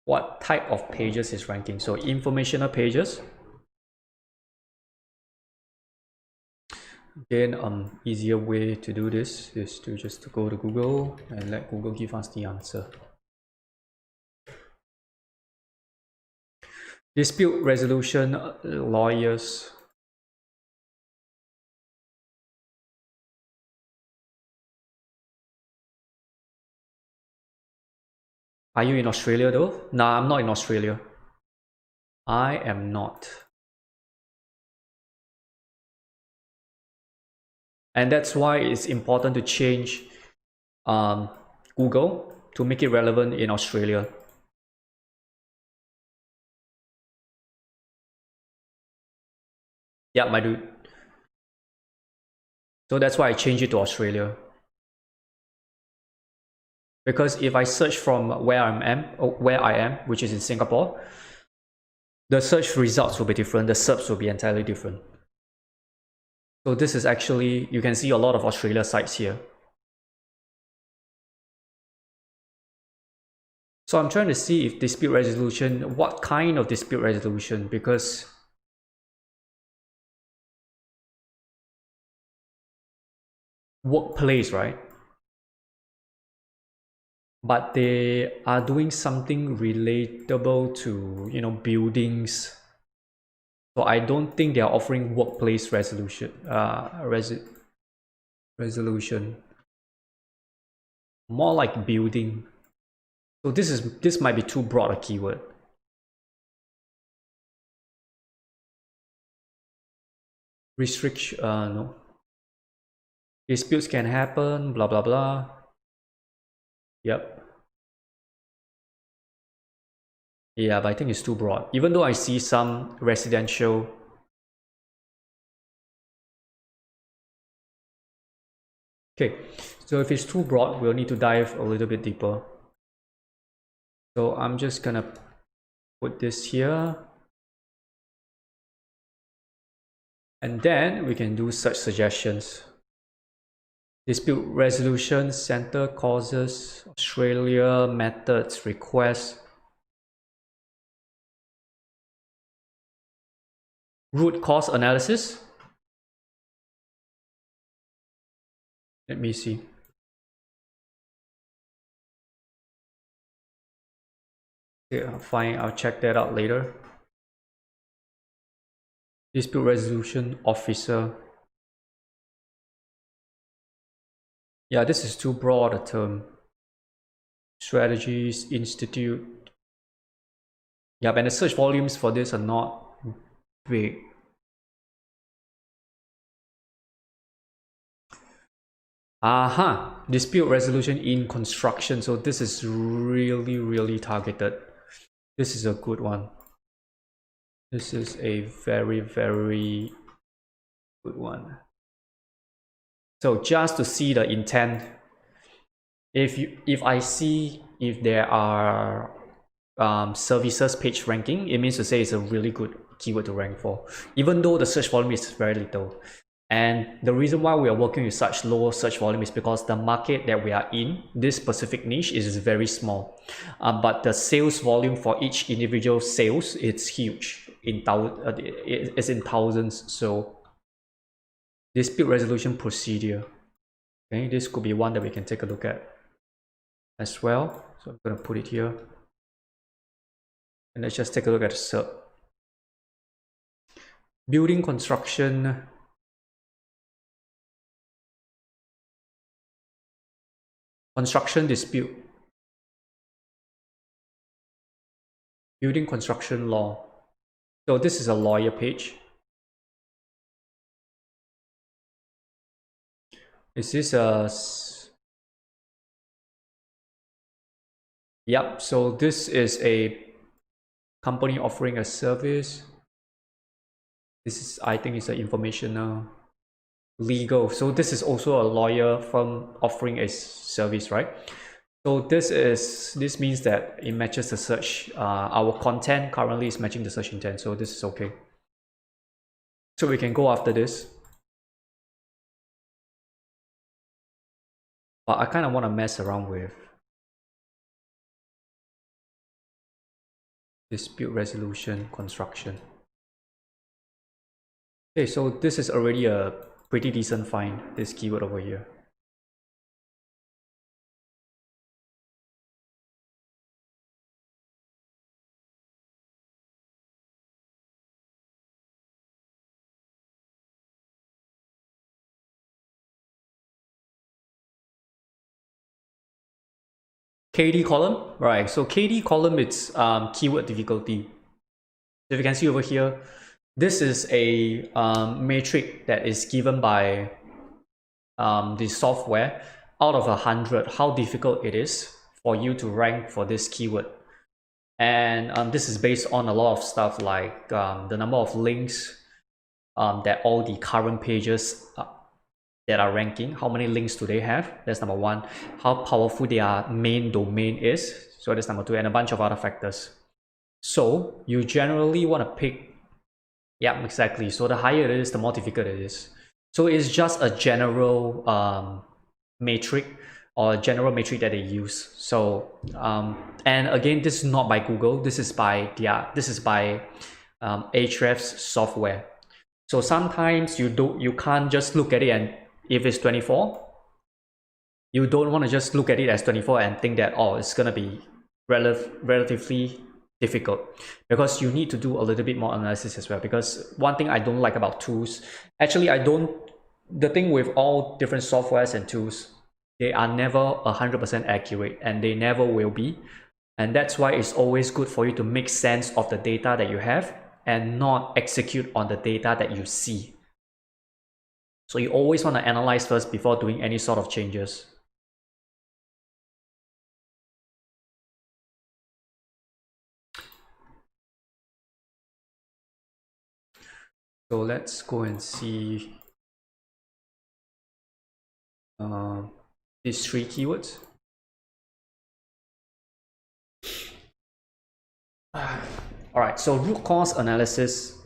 what type of pages is ranking. So informational pages. Again, easier way to do this is to just go to Google and let Google give us the answer. Dispute resolution, lawyers. Are you in Australia though? No, I'm not in Australia. I am not. And that's why it's important to change Google to make it relevant in Australia. Yeah, my dude. So that's why I changed it to Australia. Because if I search from where I am, which is in Singapore, the search results will be different. The SERPs will be entirely different. So this is actually, you can see a lot of Australia sites here. So I'm trying to see if dispute resolution, what kind of dispute resolution, because workplace, right? But they are doing something relatable to, you know, buildings. So I don't think they are offering workplace resolution. Resolution. More like building. So this might be too broad a keyword. Restriction, no. Disputes can happen, blah, blah, blah. Yep. Yeah, but I think it's too broad. Even though I see some residential. Okay, so if it's too broad, we'll need to dive a little bit deeper. So I'm just gonna put this here. And then we can do search suggestions. Dispute resolution, center, causes, Australia, methods, requests. Root cause analysis. Let me see. Yeah, fine, I'll check that out later. Dispute resolution officer. Yeah, this is too broad a term. Strategies, institute. Yeah, but the search volumes for this are not big. Aha, dispute resolution in construction. So this is really targeted. This is a good one. This is a very Good one. So just to see the intent, if I see if there are services page ranking, it means to say it's a really good keyword to rank for, even though the search volume is very little. And the reason why we are working with such low search volume is because the market that we are in, this specific niche, is very small. But the sales volume for each individual sales, it's huge. It's in thousands. So dispute resolution procedure. Okay, this could be one that we can take a look at as well. So I'm going to put it here. And let's just take a look at the SERP. Building construction. Construction dispute. Building construction law. So this is a lawyer page. Is this a... Yep, so this is a company offering a service. This is, I think, is an informational legal. So this is also a lawyer firm offering a service, right? So this means that it matches the search. Our content currently is matching the search intent, so this is okay. So we can go after this. But I kind of want to mess around with dispute resolution construction. Okay, so this is already a pretty decent find, this keyword over here. KD column, right? So KD column, it's keyword difficulty. So if you can see over here, this is a metric that is given by the software out of 100, how difficult it is for you to rank for this keyword. And this is based on a lot of stuff like the number of links that all the current pages that are ranking, how many links do they have? That's number one. How powerful their main domain is. So that's number two, and a bunch of other factors. So you generally want to pick, yeah, exactly. So the higher it is, the more difficult it is. So it's just a general metric or a general metric that they use. So and again, this is not by Google. This is by Ahrefs software. So sometimes you can't just look at it, and if it's 24, you don't want to just look at it as 24 and think that, oh, it's gonna be relatively difficult, because you need to do a little bit more analysis as well. Because one thing I don't like about tools, actually the thing with all different softwares and tools, they are never 100% accurate, and they never will be. And that's why it's always good for you to make sense of the data that you have and not execute on the data that you see. So you always want to analyze first before doing any sort of changes. So let's go and see these three keywords. All right, so root cause analysis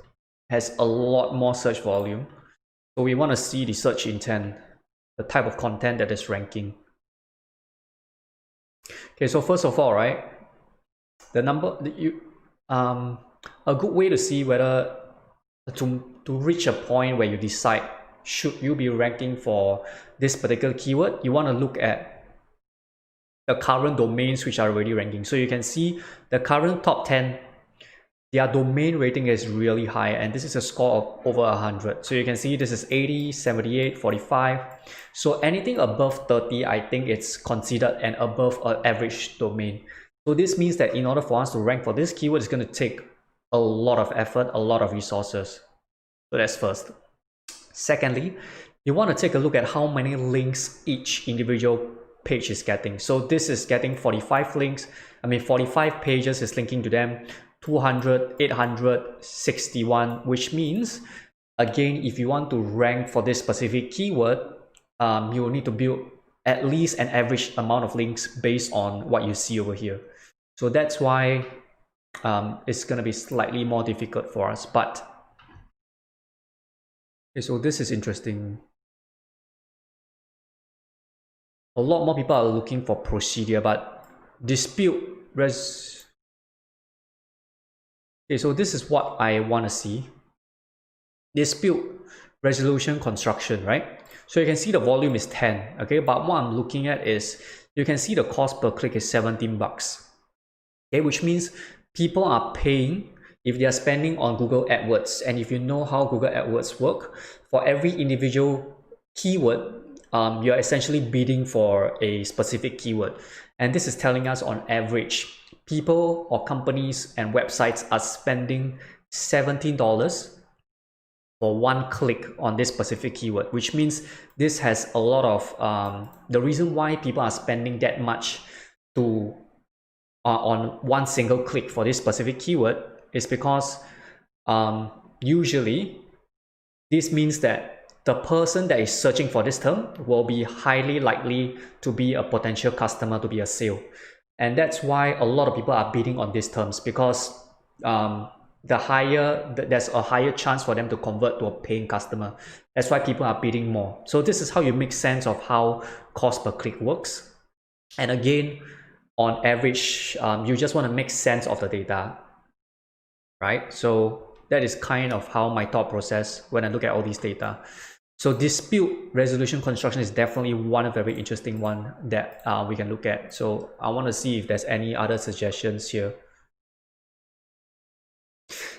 has a lot more search volume. So we want to see the search intent, the type of content that is ranking. Okay, so first of all, right, the number a good way to see whether to reach a point where you decide should you be ranking for this particular keyword, you want to look at the current domains which are already ranking. So you can see the current top 10, their domain rating is really high, and this is a score of over 100. So you can see this is 80, 78, 45. So anything above 30, I think it's considered an above average domain. So this means that in order for us to rank for this keyword, it's going to take a lot of effort, a lot of resources. So that's first. Secondly, you want to take a look at how many links each individual page is getting. So this is getting 45 links. 45 pages is linking to them. 200, 861, which means Again, if you want to rank for this specific keyword, you will need to build at least an average amount of links based on what you see over here. So that's why it's going to be slightly more difficult for us. But okay, so this is interesting. A lot more people are looking for procedure, but dispute res. Okay, so this is what I want to see. Dispute resolution construction, right? So you can see the volume is 10, okay? But what I'm looking at is, you can see the cost per click is 17 bucks, okay? Which means people are paying if they are spending on Google AdWords. And if you know how Google AdWords work, for every individual keyword, you're essentially bidding for a specific keyword. And this is telling us on average, people or companies and websites are spending $17 for one click on this specific keyword, which means this has a lot of the reason why people are spending that much to on one single click for this specific keyword is because usually this means that the person that is searching for this term will be highly likely to be a potential customer, to be a sale. And that's why a lot of people are bidding on these terms, because there's a higher chance for them to convert to a paying customer. That's why people are bidding more. So this is how you make sense of how cost per click works. And again, on average, you just want to make sense of the data, right? So that is kind of how my thought process when I look at all these data. So dispute resolution construction is definitely one very interesting one that we can look at. So I want to see if there's any other suggestions here.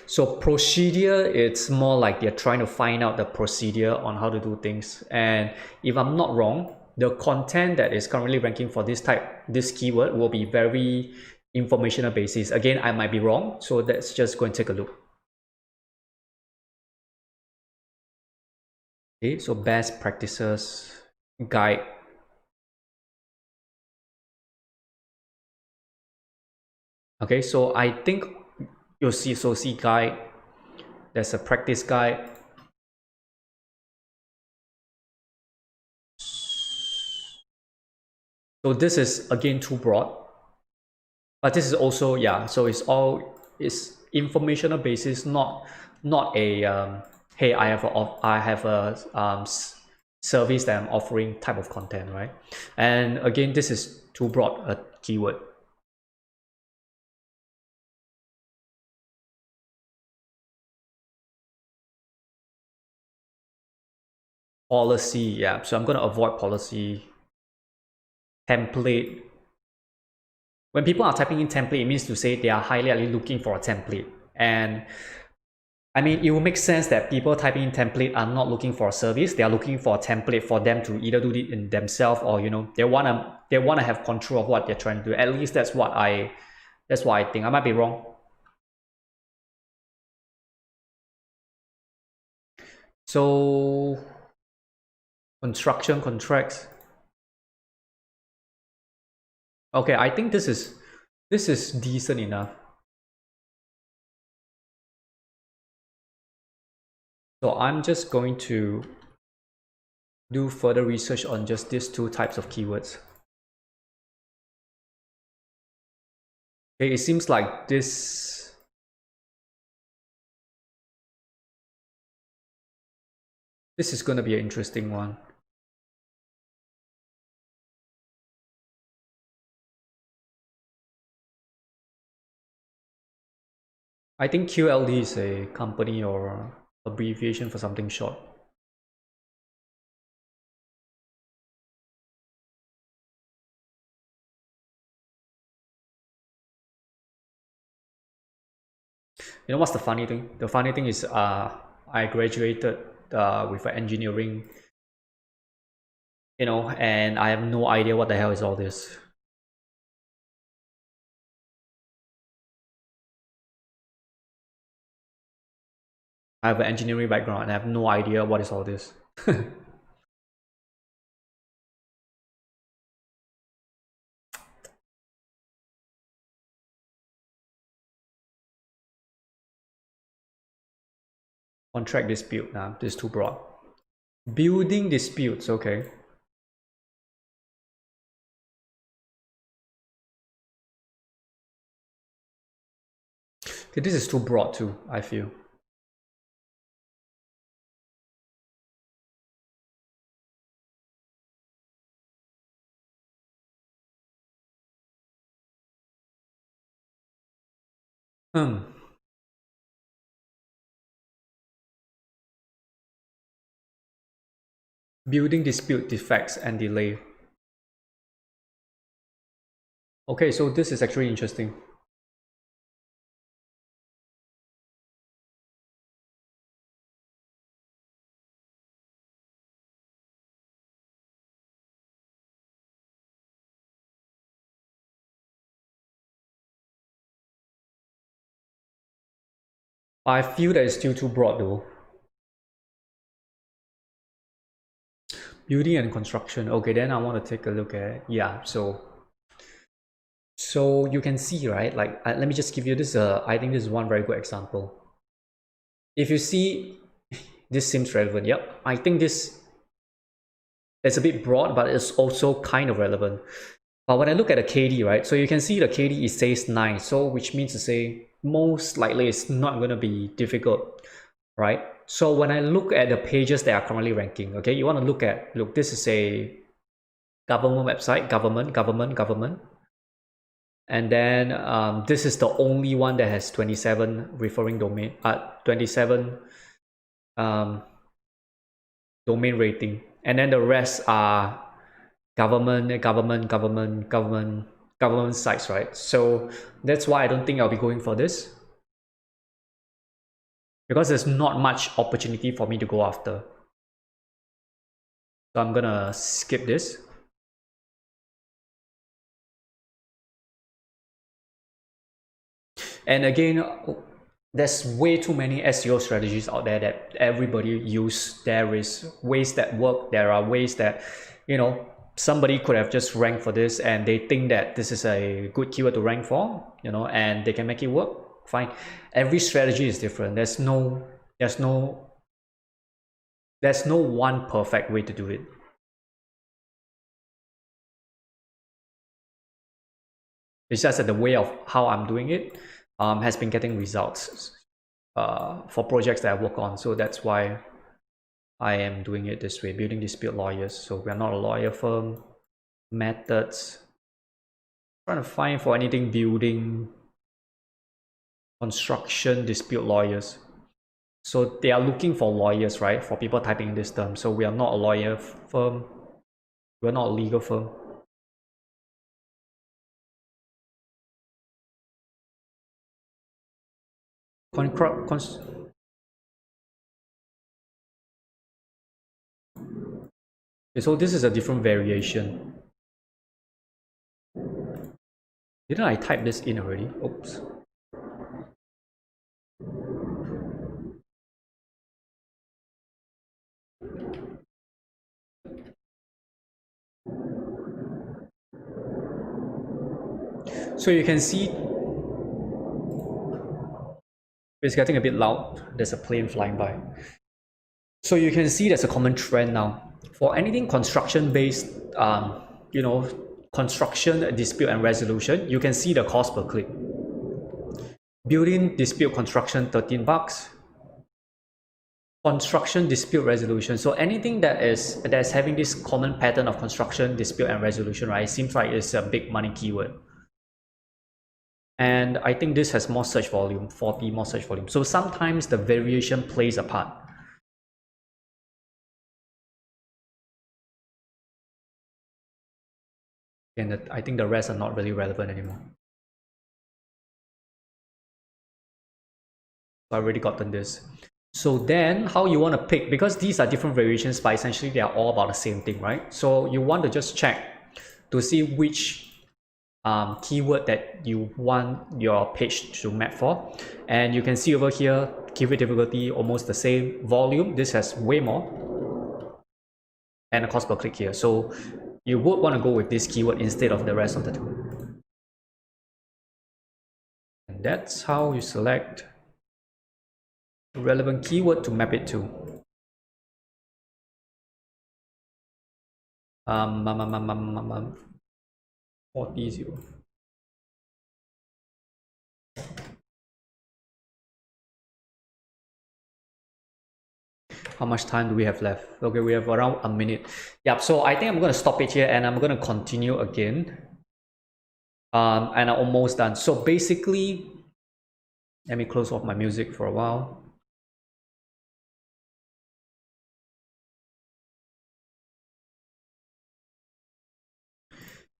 So procedure, it's more like they're trying to find out the procedure on how to do things. And if I'm not wrong, the content that is currently ranking for this keyword will be very informational basis. Again, I might be wrong. So let's just go and take a look. Okay, so best practices guide. Okay, so I think you'll see guide. There's a practice guide. So this is again too broad, but this is also, yeah, so it's informational basis, not a hey, I have a service that I'm offering type of content, right? And again, this is too broad a keyword. Policy, yeah, so I'm going to avoid policy. Template. When people are typing in template, it means to say they are highly looking for a template. And I mean, it will make sense that people typing in template are not looking for a service. They are looking for a template for them to either do it in themselves, or they wanna have control of what they're trying to do. At least that's what I think. I might be wrong. So construction contracts. Okay, I think this is decent enough. So I'm just going to do further research on just these two types of keywords. Okay, it seems like this is going to be an interesting one. I think QLD is a company or abbreviation for something short. You know what's the funny thing? The funny thing is I graduated with engineering, and I have no idea what the hell is all this. I have an engineering background and I have no idea what is all this. Contract dispute, nah, this is too broad. Building disputes, okay. Okay, this is too broad too, I feel. Building dispute, defects, and delay. Okay, so this is actually interesting. I feel that it's still too broad though. Building and construction. Okay, then I want to take a look at, yeah, so you can see, right, like let me just give you this, I think this is one very good example. If you see, this seems relevant. Yep, I think this is a bit broad, but it's also kind of relevant. But when I look at the KD, right, so you can see the KD, it says 9, so which means to say most likely it's not going to be difficult, right? So when I look at the pages that are currently ranking, okay, you want to look, this is a government website, government, and then this is the only one that has 27 referring domain, 27 domain rating, and then the rest are government sites, right? So that's why I don't think I'll be going for this, because there's not much opportunity for me to go after. So I'm gonna skip this. And again, there's way too many SEO strategies out there that everybody use. There is ways that work. There are ways that, you know, somebody could have just ranked for this and they think that this is a good keyword to rank for, you know, and they can make it work. Fine. Every strategy is different. There's no one perfect way to do it. It's just that the way of how I'm doing it has been getting results for projects that I work on. So that's why I am doing it this way, building dispute lawyers. So we are not a lawyer firm. Methods. Trying to find for anything building, construction, dispute lawyers. So they are looking for lawyers, right? For people typing this term. So we are not a lawyer firm. We're not a legal firm. Okay, so this is a different variation. Didn't I type this in already? Oops. So you can see it's getting a bit loud. There's a plane flying by. So you can see there's a common trend now. For anything construction based, you know, construction, dispute and resolution, you can see the cost per click. Building, dispute, construction, $13. Construction, dispute, resolution. So anything that's having this common pattern of construction, dispute and resolution, right? It seems like it's a big money keyword. And I think this has more search volume, 40 more search volume. So sometimes the variation plays a part. And I think the rest are not really relevant anymore. So I've already gotten this. So then how you want to pick, because these are different variations, but essentially they are all about the same thing, right? So you want to just check to see which keyword that you want your page to map for. And you can see over here, keyword difficulty, almost the same. Volume, this has way more. And the cost per click here. So you would want to go with this keyword instead of the rest of the two. And that's how you select relevant keyword to map it to. 40. How much time do we have left? Okay, we have around a minute. Yeah, so I think I'm going to stop it here and I'm going to continue again. And I'm almost done. So basically, let me close off my music for a while.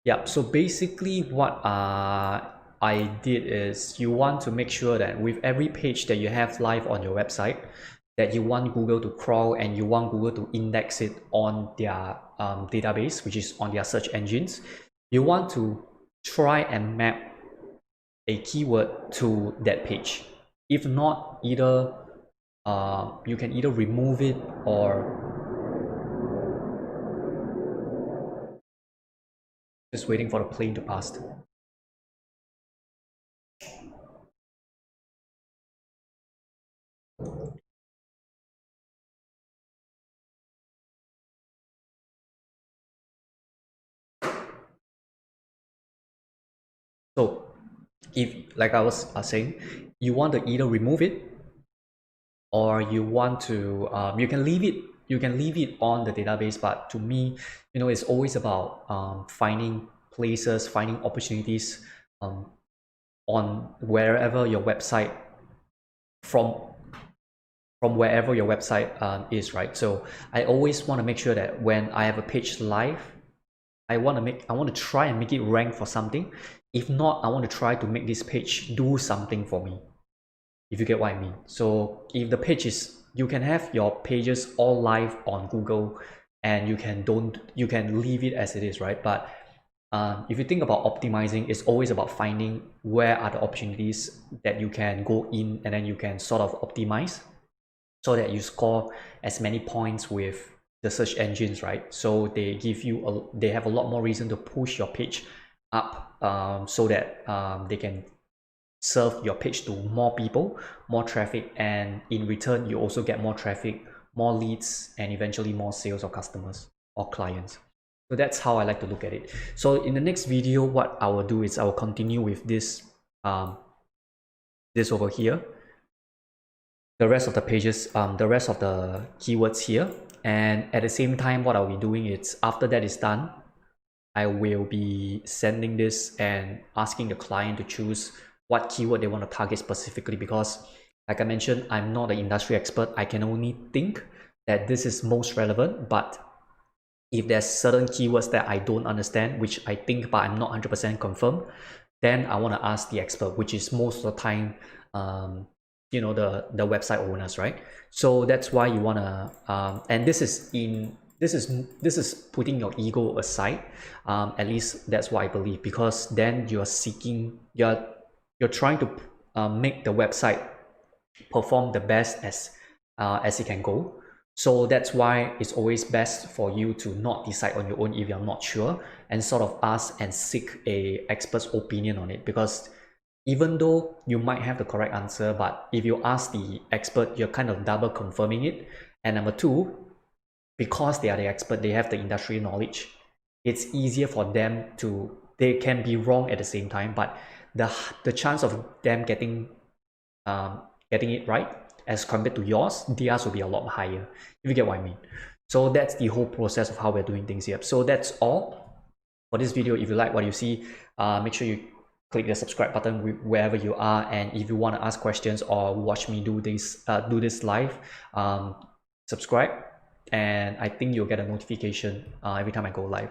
Yeah, so basically what I did is you want to make sure that with every page that you have live on your website, that you want Google to crawl and you want Google to index it on their database, which is on their search engines. You want to try and map a keyword to that page. If not, either you can either remove it or just waiting for the plane to pass. So if, like I was saying, you want to either remove it or you want to you can leave it on the database. But to me, it's always about finding places, finding opportunities on wherever your website from wherever your website is, right? So I always want to make sure that when I have a page live, I want to try and make it rank for something. If not, I want to try to make this page do something for me, if you get what I mean. So if the page is, you can have your pages all live on Google and you can leave it as it is, right? But if you think about optimizing, it's always about finding where are the opportunities that you can go in and then you can sort of optimize so that you score as many points with the search engines, right? So they they have a lot more reason to push your page up so that they can serve your page to more people, more traffic, and in return you also get more traffic, more leads, and eventually more sales or customers or clients. So that's how I like to look at it. So in the next video, what I will do is I will continue with this this over here, the rest of the pages, the rest of the keywords here. And at the same time, what I'll be doing is after that is done, I will be sending this and asking the client to choose what keyword they want to target specifically, because like I mentioned, I'm not an industry expert. I can only think that this is most relevant, but if there's certain keywords that I don't understand, which I think but I'm not 100% confirmed, then I want to ask the expert, which is most of the time the website owners, right? So that's why you want to and this is putting your ego aside. At least that's what I believe, because then you're trying to make the website perform the best as it can go. So that's why it's always best for you to not decide on your own if you're not sure, and sort of ask and seek a expert's opinion on it. Because even though you might have the correct answer, but if you ask the expert, you're kind of double confirming it. And number two, because they are the expert, they have the industry knowledge, it's easier for them to, they can be wrong at the same time, but the chance of them getting it right as compared to yours, theirs will be a lot higher, if you get what I mean. So that's the whole process of how we're doing things here. So that's all for this video. If you like what you see, make sure you click the subscribe button wherever you are. And if you want to ask questions or watch me do this live, subscribe, and I think you'll get a notification every time I go live.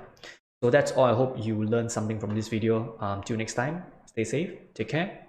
So that's all. I hope you learned something from this video. Till next time, stay safe, take care.